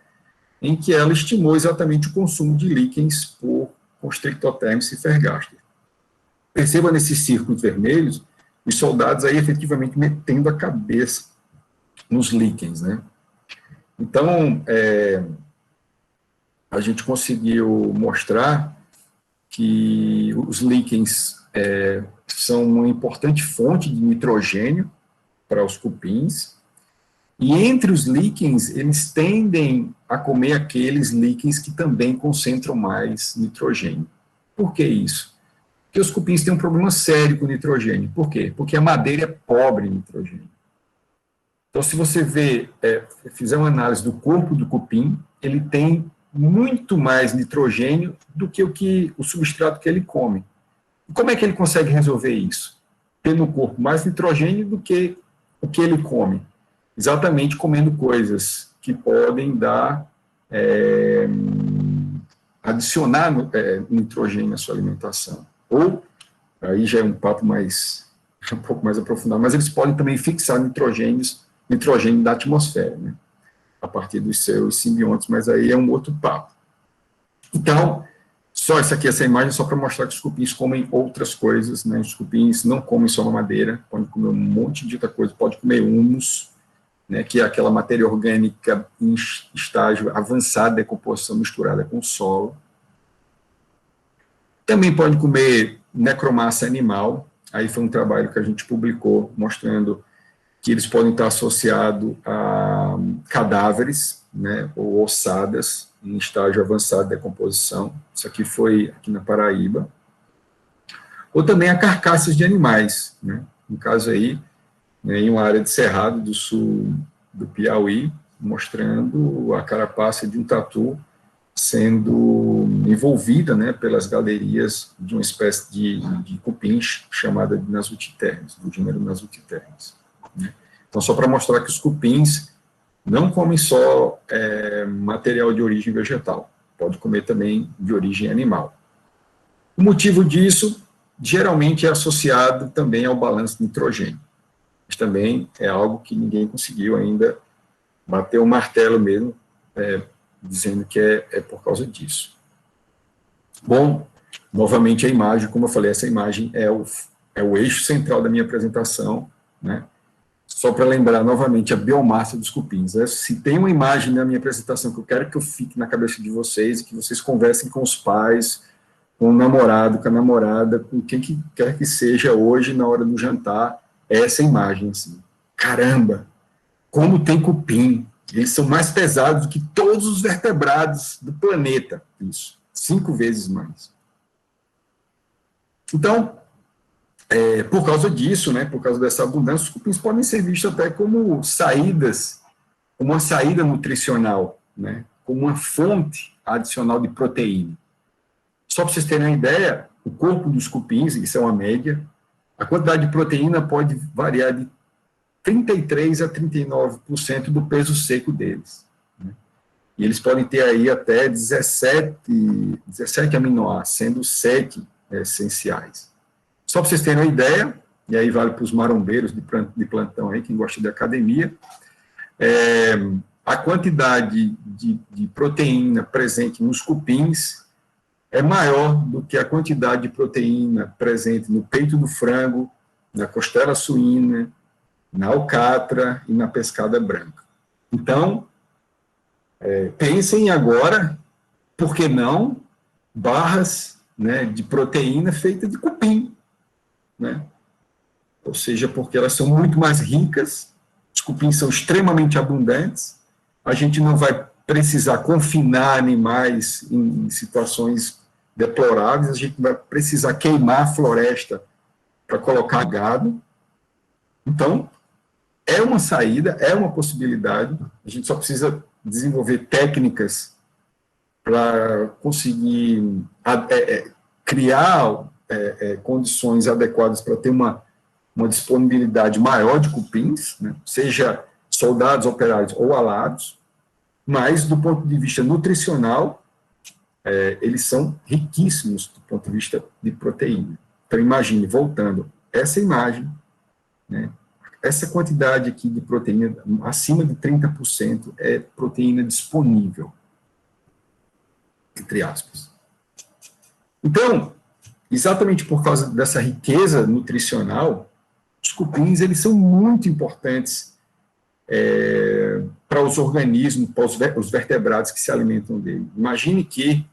em que ela estimou exatamente o consumo de líquens por Constrictotherms e Fergaster. Perceba nesses círculos vermelhos, os soldados aí efetivamente metendo a cabeça nos líquens, né? Então, a gente conseguiu mostrar que os líquens são uma importante fonte de nitrogênio para os cupins, e entre os líquens, eles tendem a comer aqueles líquens que também concentram mais nitrogênio. Por que isso? Porque os cupins têm um problema sério com o nitrogênio. Por quê? Porque a madeira é pobre em nitrogênio. Então, se você fizer uma análise do corpo do cupim, ele tem muito mais nitrogênio do que o substrato que ele come. E como é que ele consegue resolver isso? Tendo no corpo mais nitrogênio do que o que ele come. Exatamente comendo coisas que podem dar, adicionar nitrogênio à sua alimentação. Ou, aí já é um papo um pouco mais aprofundado, mas eles podem também fixar nitrogênio da atmosfera, né? A partir dos seus simbiontes, mas aí é um outro papo. Então, essa imagem é só para mostrar que os cupins comem outras coisas, né? Os cupins não comem só madeira, podem comer um monte de outra coisa, pode comer humus, né, que é aquela matéria orgânica em estágio avançado de decomposição misturada com solo. Também pode comer necromassa animal, aí foi um trabalho que a gente publicou mostrando que eles podem estar associados a cadáveres, né, ou ossadas em estágio avançado de decomposição. Isso aqui foi aqui na Paraíba. Ou também a carcaças de animais, né, no caso aí, né, em uma área de Cerrado do sul do Piauí, mostrando a carapaça de um tatu sendo envolvida, né, pelas galerias de uma espécie de cupins chamada de Nasutiternes, do gênero Nasutiternes. Né? Então, só para mostrar que os cupins não comem só material de origem vegetal, pode comer também de origem animal. O motivo disso, geralmente, é associado também ao balanço de nitrogênio. Mas também é algo que ninguém conseguiu ainda bater o martelo mesmo, dizendo que é por causa disso. Bom, novamente a imagem, como eu falei, essa imagem é o eixo central da minha apresentação, né? Só para lembrar novamente a biomassa dos cupins. Se tem uma imagem na minha apresentação que eu quero que eu fique na cabeça de vocês, e que vocês conversem com os pais, com o namorado, com a namorada, com quem que quer que seja hoje na hora do jantar, essa imagem, assim, caramba, como tem cupim, eles são mais pesados do que todos os vertebrados do planeta, isso, 5 vezes mais. Então, por causa disso, né, por causa dessa abundância, os cupins podem ser vistos até como saídas, como uma saída nutricional, né, como uma fonte adicional de proteína. Só para vocês terem uma ideia, o corpo dos cupins, isso é uma média, a quantidade de proteína pode variar de 33% a 39% do peso seco deles. Né? E eles podem ter aí até 17 aminoácidos, sendo 7 essenciais. Só para vocês terem uma ideia, e aí vale para os marombeiros de plantão aí, quem gosta de academia, a quantidade de proteína presente nos cupins é maior do que a quantidade de proteína presente no peito do frango, na costela suína, na alcatra e na pescada branca. Então, pensem agora, por que não, barras, né, de proteína feita de cupim, né? Ou seja, porque elas são muito mais ricas, os cupins são extremamente abundantes, a gente não vai precisar confinar animais em situações deploráveis, a gente vai precisar queimar a floresta para colocar gado, Então, é uma saída, é uma possibilidade, a gente só precisa desenvolver técnicas para conseguir criar condições adequadas para ter uma disponibilidade maior de cupins, né, seja soldados, operários ou alados, mas do ponto de vista nutricional, eles são riquíssimos do ponto de vista de proteína. Então, imagine, voltando, essa imagem, né, essa quantidade aqui de proteína, acima de 30%, é proteína disponível, entre aspas. Então, exatamente por causa dessa riqueza nutricional, os cupins, eles são muito importantes para os organismos, para os vertebrados que se alimentam dele. Imagine que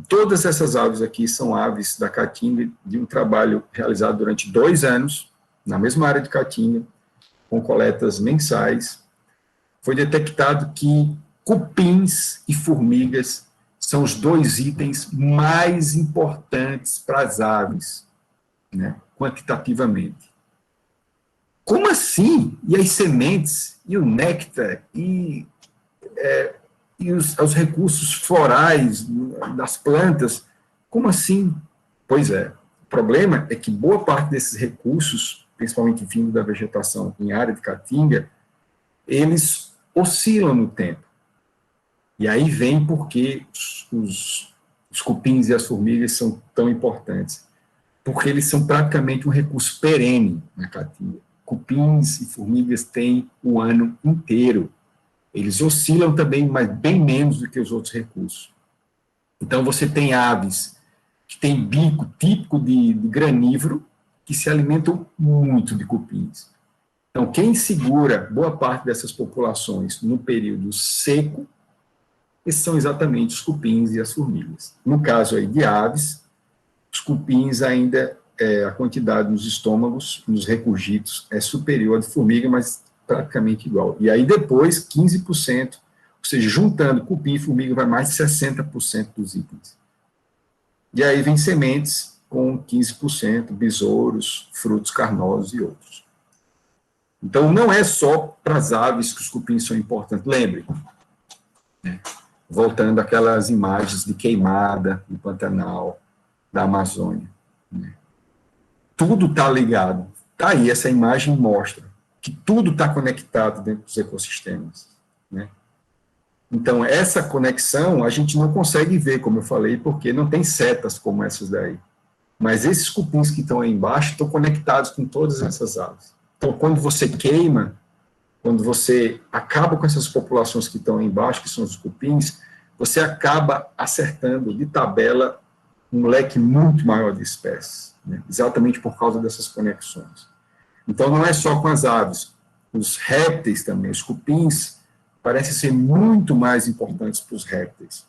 todas essas aves aqui são aves da Caatinga, de um trabalho realizado durante 2 anos, na mesma área de Caatinga, com coletas mensais. Foi detectado que cupins e formigas são os 2 itens mais importantes para as aves, né, quantitativamente. Como assim? E as sementes, e o néctar, e os recursos florais das plantas, como assim? Pois é, o problema é que boa parte desses recursos, principalmente vindo da vegetação em área de Caatinga, eles oscilam no tempo. E aí vem porque os cupins e as formigas são tão importantes. Porque eles são praticamente um recurso perene na Caatinga. Cupins e formigas têm o ano inteiro. Eles oscilam também, mas bem menos do que os outros recursos. Então, você tem aves que têm bico típico de granívorO, que se alimentam muito de cupins. Então, quem segura boa parte dessas populações no período seco, esses são exatamente os cupins e as formigas. No caso aí de aves, os cupins ainda, a quantidade nos estômagos, nos recurgitos, é superior à de formiga, mas praticamente igual. E aí depois, 15%, ou seja, juntando cupim e formiga, vai mais de 60% dos itens. E aí vem sementes com 15%, besouros, frutos carnosos e outros. Então, não é só para as aves que os cupins são importantes. Lembre, né, voltando àquelas imagens de queimada no Pantanal, da Amazônia. Né. Tudo está ligado. Está aí, essa imagem mostra que tudo está conectado dentro dos ecossistemas. Né. Então, essa conexão a gente não consegue ver, como eu falei, porque não tem setas como essas daí. Mas esses cupins que estão aí embaixo estão conectados com todas essas aves. Então, quando você queima, quando você acaba com essas populações que estão aí embaixo, que são os cupins, você acaba acertando de tabela um leque muito maior de espécies, né? Exatamente por causa dessas conexões. Então, não é só com as aves, os répteis também, os cupins parecem ser muito mais importantes para os répteis.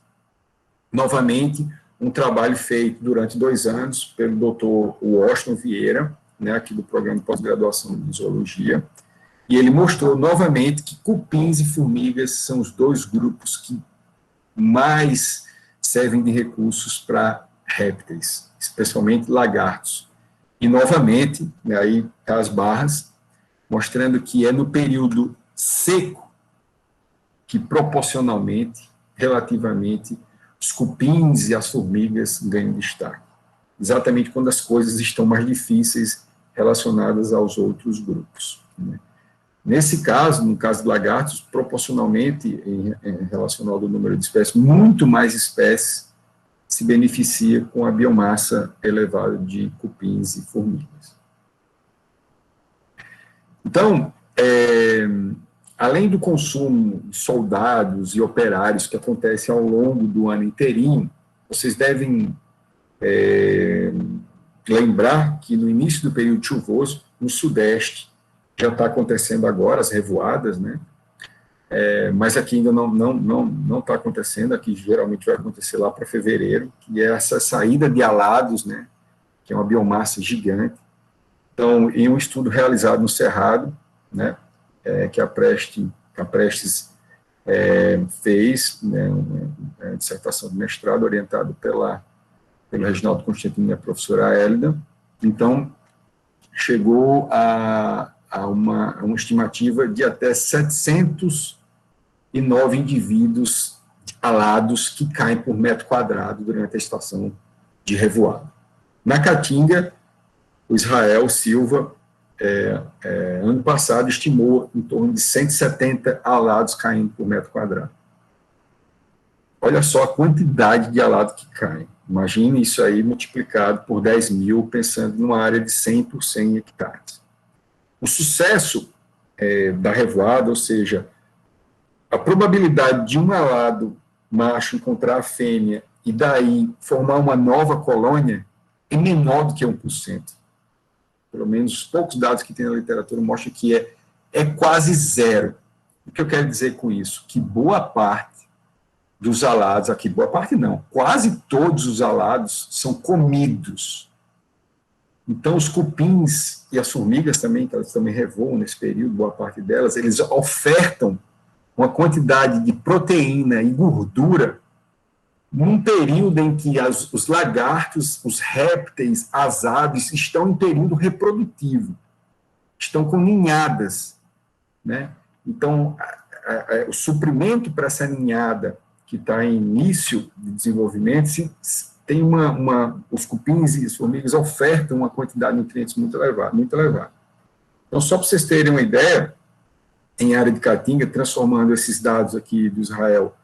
Novamente, um trabalho feito durante 2 anos pelo Dr. Washington Vieira, né, aqui do programa de pós-graduação em zoologia, e ele mostrou novamente que cupins e formigas são os 2 grupos que mais servem de recursos para répteis, especialmente lagartos. E novamente, né, aí tá as barras, mostrando que é no período seco que proporcionalmente, relativamente, os cupins e as formigas ganham destaque. Exatamente quando as coisas estão mais difíceis relacionadas aos outros grupos. Né. Nesse caso, no caso de lagartos, proporcionalmente, em relação ao número de espécies, muito mais espécies se beneficia com a biomassa elevada de cupins e formigas. Então, além do consumo de soldados e operários que acontece ao longo do ano inteirinho, vocês devem lembrar que no início do período chuvoso, no Sudeste, já está acontecendo agora as revoadas, né? Mas aqui ainda não está acontecendo, aqui geralmente vai acontecer lá para fevereiro, que é essa saída de alados, né? Que é uma biomassa gigante. Então, em um estudo realizado no Cerrado, né? Que a Prestes fez, né, uma dissertação de mestrado orientado pelo Reginaldo Constantino e a professora Hélida. Então, chegou a uma estimativa de até 709 indivíduos alados que caem por metro quadrado durante a estação de revoada. Na Caatinga, o Israel Silva, ano passado, estimou em torno de 170 alados caindo por metro quadrado. Olha só a quantidade de alados que caem. Imagine isso aí multiplicado por 10 mil, pensando numa área de 100 por 100 hectares. O sucesso da revoada, ou seja, a probabilidade de um alado macho encontrar a fêmea e daí formar uma nova colônia é menor do que 1%. Pelo menos os poucos dados que tem na literatura mostram que é quase zero. O que eu quero dizer com isso? Que boa parte dos alados, aqui boa parte não, quase todos os alados são comidos. Então, os cupins e as formigas também, que elas também revoam nesse período, boa parte delas, eles ofertam uma quantidade de proteína e gordura num período em que os lagartos, os répteis, as aves estão em período reprodutivo, estão com ninhadas, né? Então, o suprimento para essa ninhada que está em início de desenvolvimento, tem os cupins e as formigas ofertam uma quantidade de nutrientes muito elevada. Então, só para vocês terem uma ideia, em área de Caatinga, transformando esses dados aqui do Israel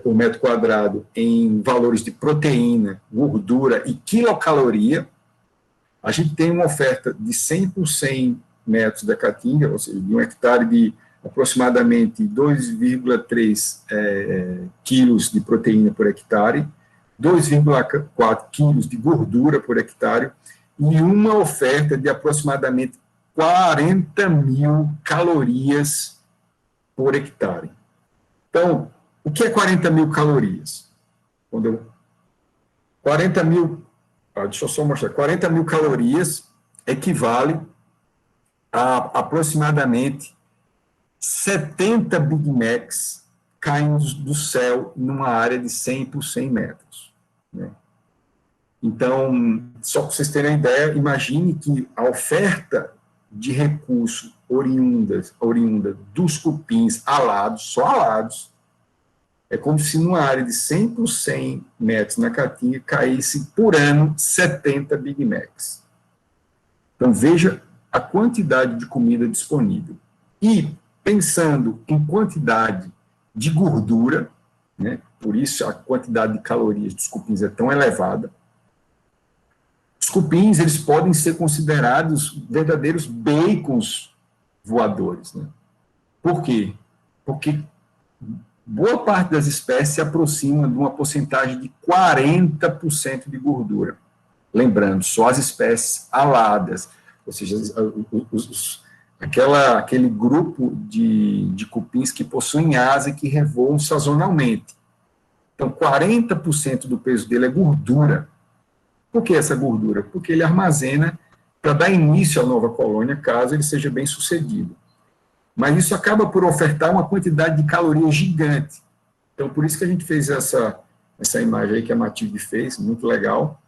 por metro quadrado em valores de proteína, gordura e quilocaloria, a gente tem uma oferta de 100 por 100 metros da Caatinga, ou seja, de um hectare de aproximadamente 2,3 quilos de proteína por hectare, 2,4 quilos de gordura por hectare e uma oferta de aproximadamente 40 mil calorias por hectare. Então, o que é 40 mil calorias? 40 mil, deixa eu só mostrar, 40 mil calorias equivale a aproximadamente 70 Big Macs caindo do céu numa área de 100 por 100 metros. Né? Então, só para vocês terem uma ideia, imagine que a oferta de recurso oriunda dos cupins alados, só alados, é como se numa área de 100 por 100 metros na Caatinga caísse por ano 70 Big Macs. Então, veja a quantidade de comida disponível. E, pensando em quantidade de gordura, né, por isso a quantidade de calorias dos cupins é tão elevada, os cupins eles podem ser considerados verdadeiros bacons voadores. Né? Por quê? Porque boa parte das espécies se aproxima de uma porcentagem de 40% de gordura. Lembrando, só as espécies aladas, ou seja, aquele grupo de cupins que possuem asa e que revoam sazonalmente. Então, 40% do peso dele é gordura. Por que essa gordura? Porque ele armazena para dar início à nova colônia, caso ele seja bem sucedido. Mas isso acaba por ofertar uma quantidade de calorias gigante. Então, por isso que a gente fez essa imagem aí que a Matilde fez, muito legal,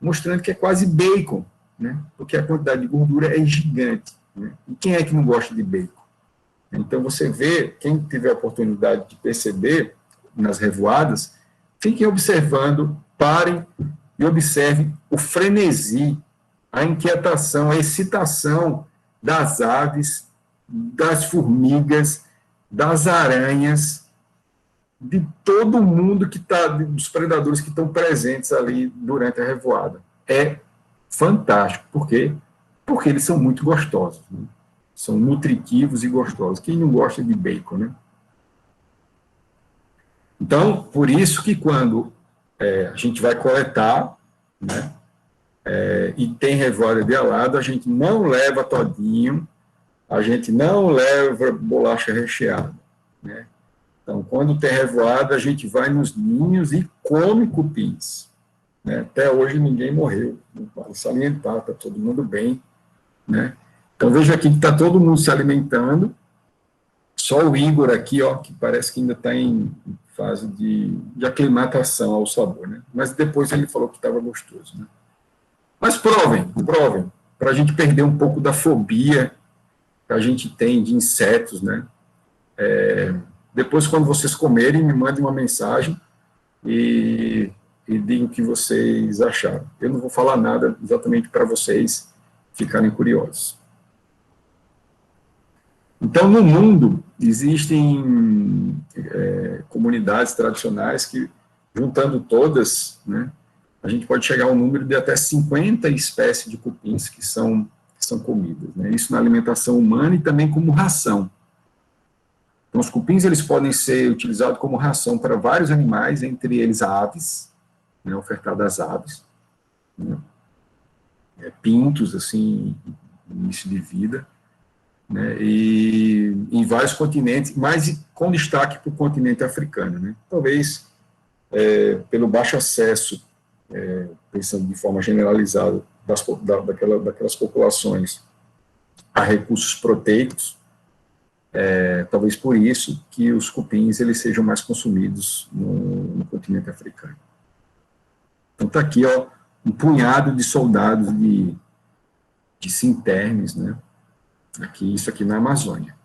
mostrando que é quase bacon, né? Porque a quantidade de gordura é gigante. Né? E quem é que não gosta de bacon? Então, você vê, quem tiver a oportunidade de perceber nas revoadas, fiquem observando, parem e observem o frenesi, a inquietação, a excitação das aves, das formigas, das aranhas, de todo mundo que está, dos predadores que estão presentes ali durante a revoada. É fantástico. Por quê? Porque eles são muito gostosos. Né? São nutritivos e gostosos. Quem não gosta de bacon, né? Então, por isso que quando a gente vai coletar, né, e tem revoada de alado, a gente não leva todinho, a gente não leva bolacha recheada. Né? Então, quando tem revoada, a gente vai nos ninhos e come cupins. Né? Até hoje ninguém morreu, não vale salientar, está todo mundo bem. Né? Então, veja aqui que está todo mundo se alimentando, só o Igor aqui, ó, que parece que ainda está em fase de aclimatação ao sabor, né? Mas depois ele falou que estava gostoso. Né? Mas provem. para a gente perder um pouco da fobia que a gente tem de insetos, né? Depois, quando vocês comerem, me mandem uma mensagem e digam o que vocês acharam. Eu não vou falar nada exatamente para vocês ficarem curiosos. Então, no mundo, existem comunidades tradicionais que, juntando todas, né, a gente pode chegar a um número de até 50 espécies de cupins que são comidas, né? Isso na alimentação humana e também como ração. Então, os cupins eles podem ser utilizados como ração para vários animais, entre eles aves, né, ofertado às aves, né, pintos, assim, início de vida, né, e em vários continentes, mas com destaque para o continente africano, né? Talvez pelo baixo acesso, pensando de forma generalizada, daquelas populações a recursos proteicos, talvez por isso que os cupins eles sejam mais consumidos no continente africano. Então está aqui, ó, um punhado de soldados de sintermes, né? Isso aqui na Amazônia.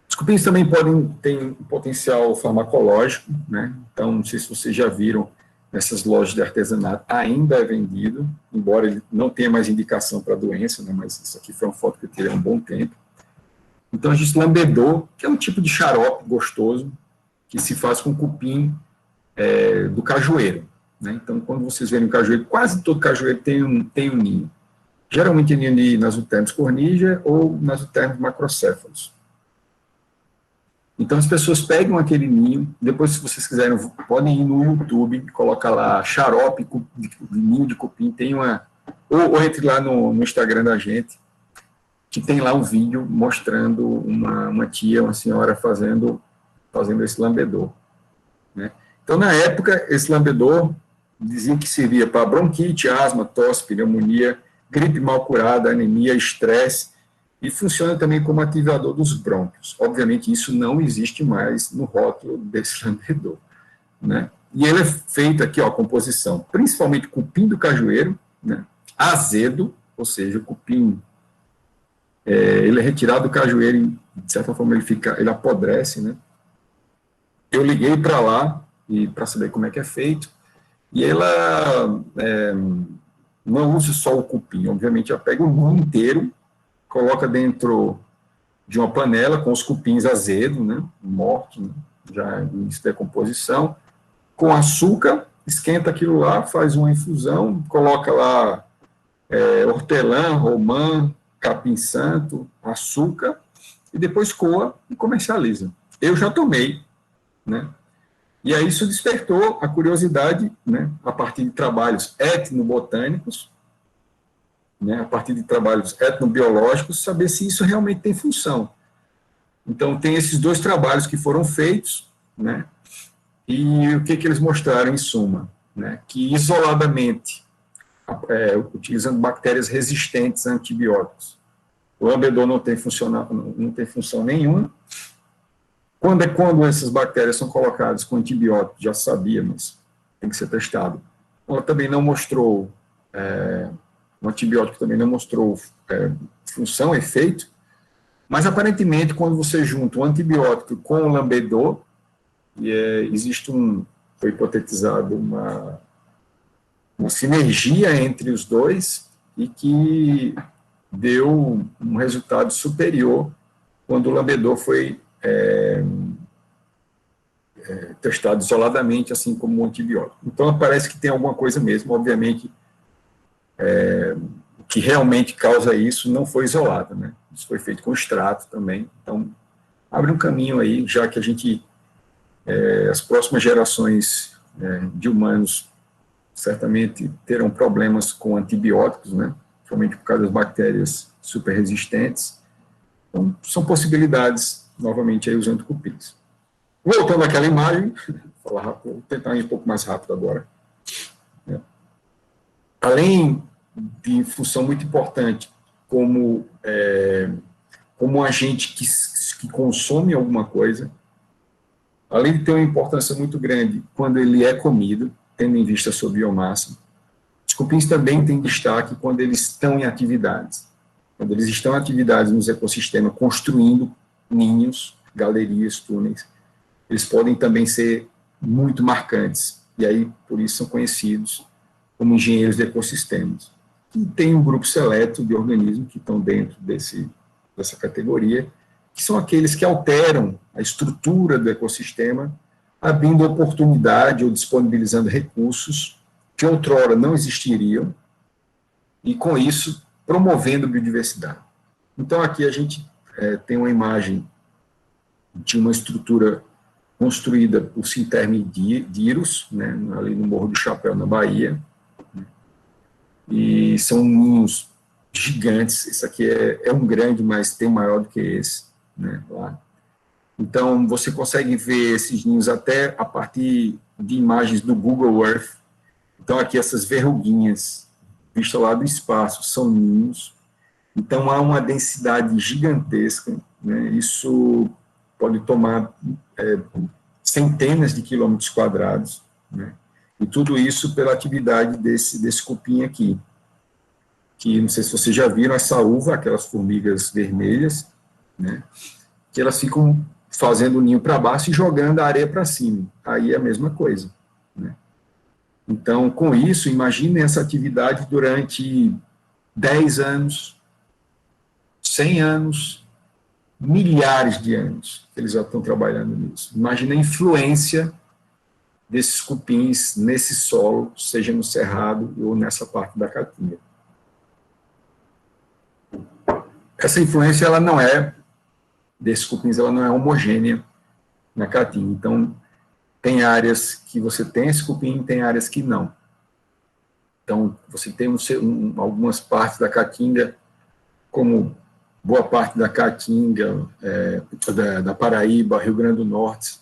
Os cupins também podem ter um potencial farmacológico, né? Então, não sei se vocês já viram, nessas lojas de artesanato ainda é vendido, embora ele não tenha mais indicação para doença, né? Mas isso aqui foi uma foto que eu tirei há um bom tempo. Então, existe lambedor, que é um tipo de xarope gostoso, que se faz com cupim do cajueiro, né? Então, quando vocês verem o cajueiro, quase todo cajueiro tem um ninho. Geralmente é ninho de Nasuthermus cornigea ou Nasuthermus macrocéfalos. Então, as pessoas pegam aquele ninho, depois, se vocês quiserem, podem ir no YouTube, coloca lá xarope de ninho de cupim, tem ou entre lá no Instagram da gente, que tem lá um vídeo mostrando uma tia, uma senhora fazendo esse lambedor, né? Então, na época, esse lambedor dizia que servia para bronquite, asma, tosse, pneumonia, gripe mal curada, anemia, estresse, e funciona também como ativador dos brônquios. Obviamente, isso não existe mais no rótulo desse lambedor, né? E ele é feito aqui, ó, a composição, principalmente cupim do cajueiro, né? Azedo, ou seja, o cupim, ele é retirado do cajueiro e, de certa forma, ele apodrece, né? Eu liguei para lá e para saber como é que é feito, e ela não usa só o cupim, obviamente ela pega o ninho inteiro, coloca dentro de uma panela com os cupins azedos, né, mortos, né, já em início de decomposição, com açúcar, esquenta aquilo lá, faz uma infusão, coloca lá hortelã, romã, capim-santo, açúcar, e depois coa e comercializa. Eu já tomei, né? E aí isso despertou a curiosidade, né, a partir de trabalhos etnobotânicos, né, a partir de trabalhos etnobiológicos, saber se isso realmente tem função. Então, tem esses dois trabalhos que foram feitos, né, e o que eles mostraram, em suma? Né, que isoladamente, utilizando bactérias resistentes a antibióticos, o lambedor não tem função nenhuma. Quando essas bactérias são colocadas com antibiótico, já sabia, mas tem que ser testado. Ela também não mostrou, o antibiótico também não mostrou função, efeito, mas aparentemente quando você junta o antibiótico com o lambedor, foi hipotetizado uma sinergia entre os dois e que deu um resultado superior quando o lambedor foi testado isoladamente, assim como o antibiótico. Então, parece que tem alguma coisa mesmo, obviamente, o que realmente causa isso não foi isolado, né? Isso foi feito com extrato também, então, abre um caminho aí, já que as próximas gerações de humanos certamente terão problemas com antibióticos, né? Principalmente por causa das bactérias super resistentes. Então, são possibilidades, novamente, aí usando cupins. Voltando àquela imagem, vou tentar ir um pouco mais rápido agora. Além de função muito importante como um agente que consome alguma coisa, além de ter uma importância muito grande quando ele é comido, tendo em vista a sua biomassa, os cupins também têm destaque quando eles estão em atividades. Quando eles estão em atividades nos ecossistemas, construindo ninhos, galerias, túneis, eles podem também ser muito marcantes. E aí, por isso, são conhecidos como engenheiros de ecossistemas. E tem um grupo seleto de organismos que estão dentro dessa categoria, que são aqueles que alteram a estrutura do ecossistema, abrindo oportunidade ou disponibilizando recursos que outrora não existiriam, e com isso promovendo biodiversidade. Então aqui a gente tem uma imagem de uma estrutura construída por Sinterme Dirus, né, ali no Morro do Chapéu, na Bahia, né, e são ninhos gigantes. Esse aqui é um grande, mas tem maior do que esse, né, lá. Então, você consegue ver esses ninhos até a partir de imagens do Google Earth. Então, aqui essas verruguinhas, vistas lá do espaço, são ninhos. Então, há uma densidade gigantesca, né? Isso pode tomar centenas de quilômetros quadrados, né? E tudo isso pela atividade desse cupim aqui, que não sei se vocês já viram, essa uva, aquelas formigas vermelhas, né? Que elas ficam fazendo o ninho para baixo e jogando a areia para cima. Aí é a mesma coisa, né? Então, com isso, imagine essa atividade durante 10 anos, 100 anos, milhares de anos, eles já estão trabalhando nisso. Imagina a influência desses cupins nesse solo, seja no cerrado ou nessa parte da caatinga. Essa influência, ela não é, desses cupins, ela não é homogênea na caatinga. Então, tem áreas que você tem esse cupim, tem áreas que não. Então, você tem algumas partes da caatinga, como boa parte da caatinga, da Paraíba, Rio Grande do Norte,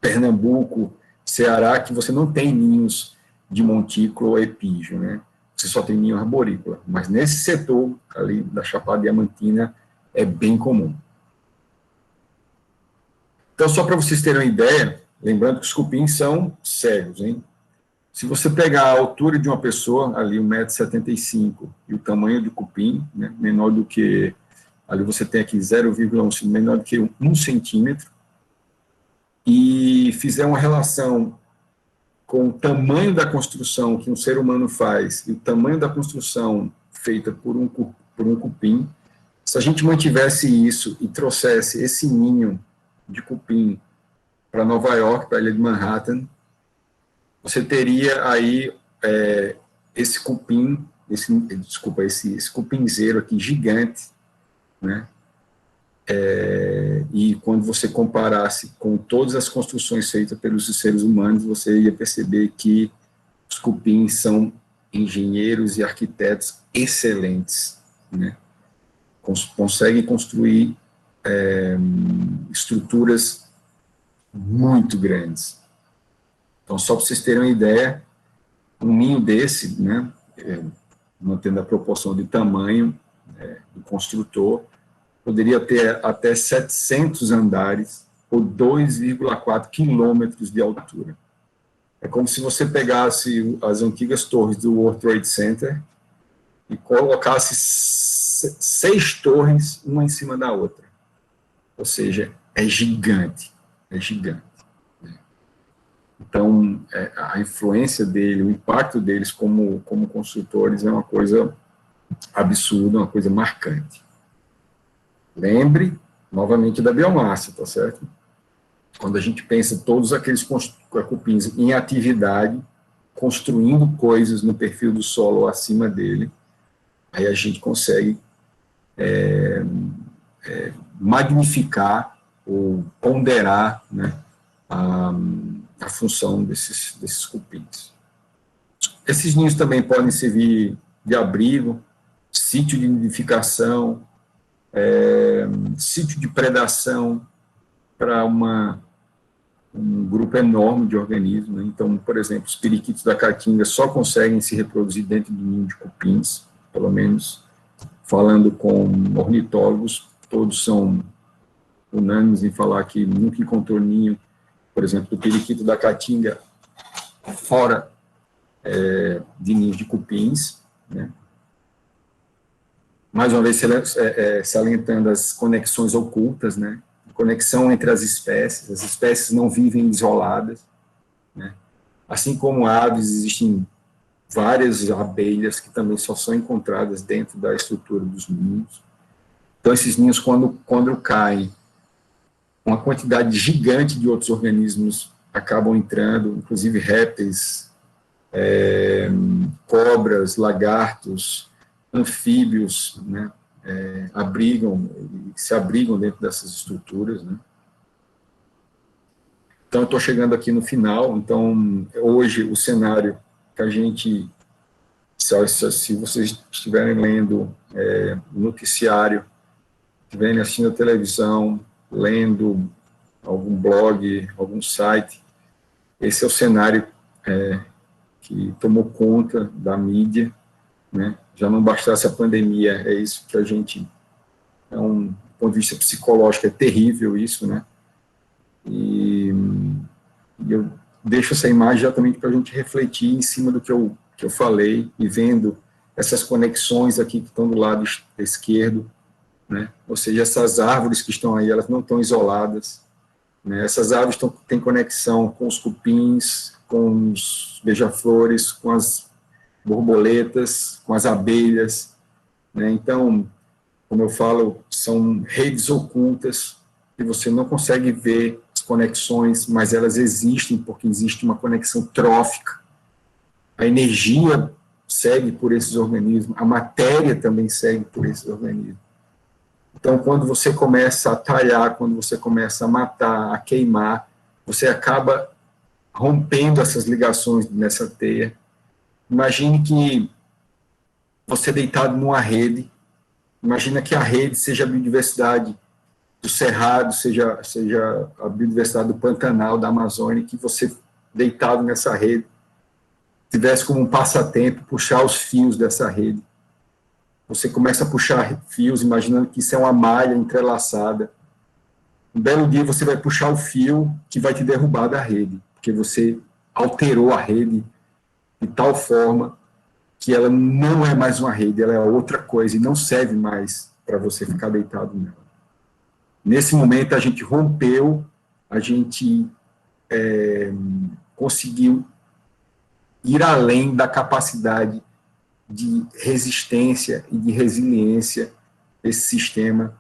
Pernambuco, Ceará, que você não tem ninhos de montículo ou epígeo, né? Você só tem ninho arborícola. Mas nesse setor ali da Chapada Diamantina é bem comum. Então, só para vocês terem uma ideia, lembrando que os cupins são cegos, hein? Se você pegar a altura de uma pessoa, ali 1,75 m, e o tamanho do cupim, né, menor do que, ali você tem aqui 0,1, menor do que 1 centímetro, e fizer uma relação com o tamanho da construção que um ser humano faz e o tamanho da construção feita por um cupim, se a gente mantivesse isso e trouxesse esse ninho de cupim para Nova York, para a ilha de Manhattan, você teria aí esse cupim, esse cupinzeiro aqui gigante, né? E quando você comparasse com todas as construções feitas pelos seres humanos, você ia perceber que os cupins são engenheiros e arquitetos excelentes, né? Conseguem construir estruturas muito grandes. Então, só para vocês terem uma ideia, um ninho desse, né, mantendo a proporção de tamanho do construtor, poderia ter até 700 andares ou 2,4 quilômetros de altura. É como se você pegasse as antigas torres do World Trade Center e colocasse 6 torres, uma em cima da outra. Ou seja, é gigante, é gigante. Então, a influência dele, o impacto deles como construtores é uma coisa absurda, uma coisa marcante. Lembre, novamente, da biomassa, tá certo? Quando a gente pensa todos aqueles cupins em atividade, construindo coisas no perfil do solo ou acima dele, aí a gente consegue magnificar ou ponderar, né, a função desses cupins. Esses ninhos também podem servir de abrigo, sítio de nidificação, sítio de predação para um grupo enorme de organismos, né? Então, por exemplo, os periquitos da caatinga só conseguem se reproduzir dentro do ninho de cupins, pelo menos falando com ornitólogos, todos são unânimes em falar que nunca encontrou ninho, por exemplo, do periquito da caatinga fora de ninhos de cupins, né? Mais uma vez, salientando as conexões ocultas, né? Conexão entre as espécies não vivem isoladas, né? Assim como aves, existem várias abelhas que também só são encontradas dentro da estrutura dos ninhos. Então, esses ninhos, quando caem, uma quantidade gigante de outros organismos acabam entrando, inclusive répteis, cobras, lagartos, anfíbios, né, se abrigam dentro dessas estruturas, né. Então, eu estou chegando aqui no final. Então, hoje, o cenário que a gente, se vocês estiverem lendo o noticiário, estiverem assistindo a televisão, lendo algum blog, algum site, esse é o cenário que tomou conta da mídia, né? Já não bastasse a pandemia, é isso que a gente, do ponto de vista psicológico, é terrível isso, né? E eu deixo essa imagem exatamente para a gente refletir em cima do que eu falei, e vendo essas conexões aqui que estão do lado esquerdo, né? Ou seja, essas árvores que estão aí, elas não estão isoladas, né? Essas árvores têm conexão com os cupins, com os beija-flores, com as borboletas, com as abelhas, né? Então, como eu falo, são redes ocultas que você não consegue ver as conexões, mas elas existem porque existe uma conexão trófica. A energia segue por esses organismos, a matéria também segue por esses organismos. Então, quando você começa a talhar, quando você começa a matar, a queimar, você acaba rompendo essas ligações nessa teia. Imagine que você deitado numa rede, imagina que a rede seja a biodiversidade do Cerrado, seja a biodiversidade do Pantanal, da Amazônia, que você, deitado nessa rede, tivesse como um passatempo puxar os fios dessa rede. Você começa a puxar fios, imaginando que isso é uma malha entrelaçada. Um belo dia você vai puxar o fio que vai te derrubar da rede, porque você alterou a rede de tal forma que ela não é mais uma rede, ela é outra coisa e não serve mais para você ficar deitado nela. Nesse momento a gente rompeu, a gente conseguiu ir além da capacidade de resistência e de resiliência desse sistema,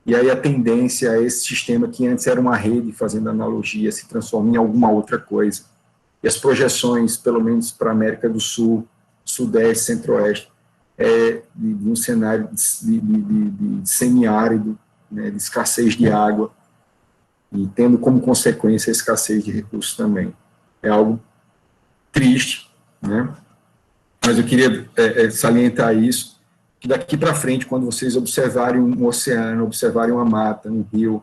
e aí a tendência a esse sistema que antes era uma rede, fazendo analogia, se transforma em alguma outra coisa. E as projeções, pelo menos para a América do Sul, Sudeste, Centro-Oeste, de um cenário de semiárido, né, de escassez de água, e tendo como consequência a escassez de recursos também. É algo triste, né? Mas eu queria salientar isso, que daqui para frente, quando vocês observarem um oceano, observarem uma mata, um rio,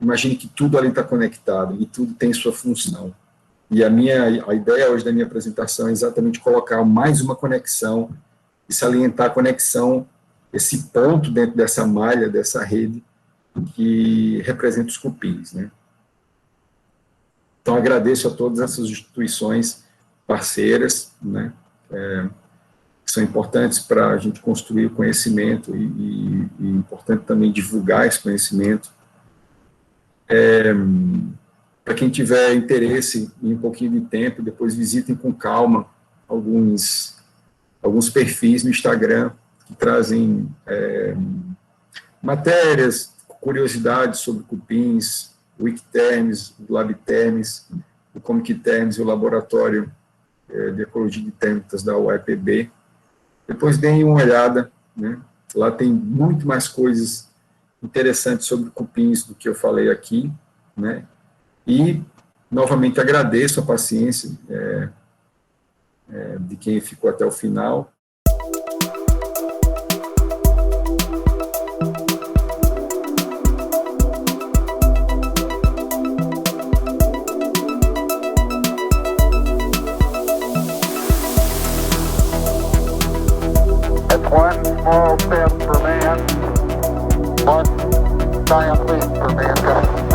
imagine que tudo ali está conectado e tudo tem sua função. E a ideia hoje da minha apresentação é exatamente colocar mais uma conexão e salientar a conexão, esse ponto dentro dessa malha, dessa rede, que representa os cupins, né? Então, agradeço a todas essas instituições parceiras, né? Que são importantes para a gente construir o conhecimento e importante também divulgar esse conhecimento. Para quem tiver interesse em um pouquinho de tempo, depois visitem com calma alguns perfis no Instagram que trazem matérias, curiosidades sobre cupins, o Wikitermes, o Labitermes, o Comictermes e o Laboratório de Ecologia de Térmitas da UEPB. Depois deem uma olhada, né? Lá tem muito mais coisas interessantes sobre cupins do que eu falei aqui, né? E, novamente, agradeço a paciência de quem ficou até o final. One small step for man, one giant leap for mankind.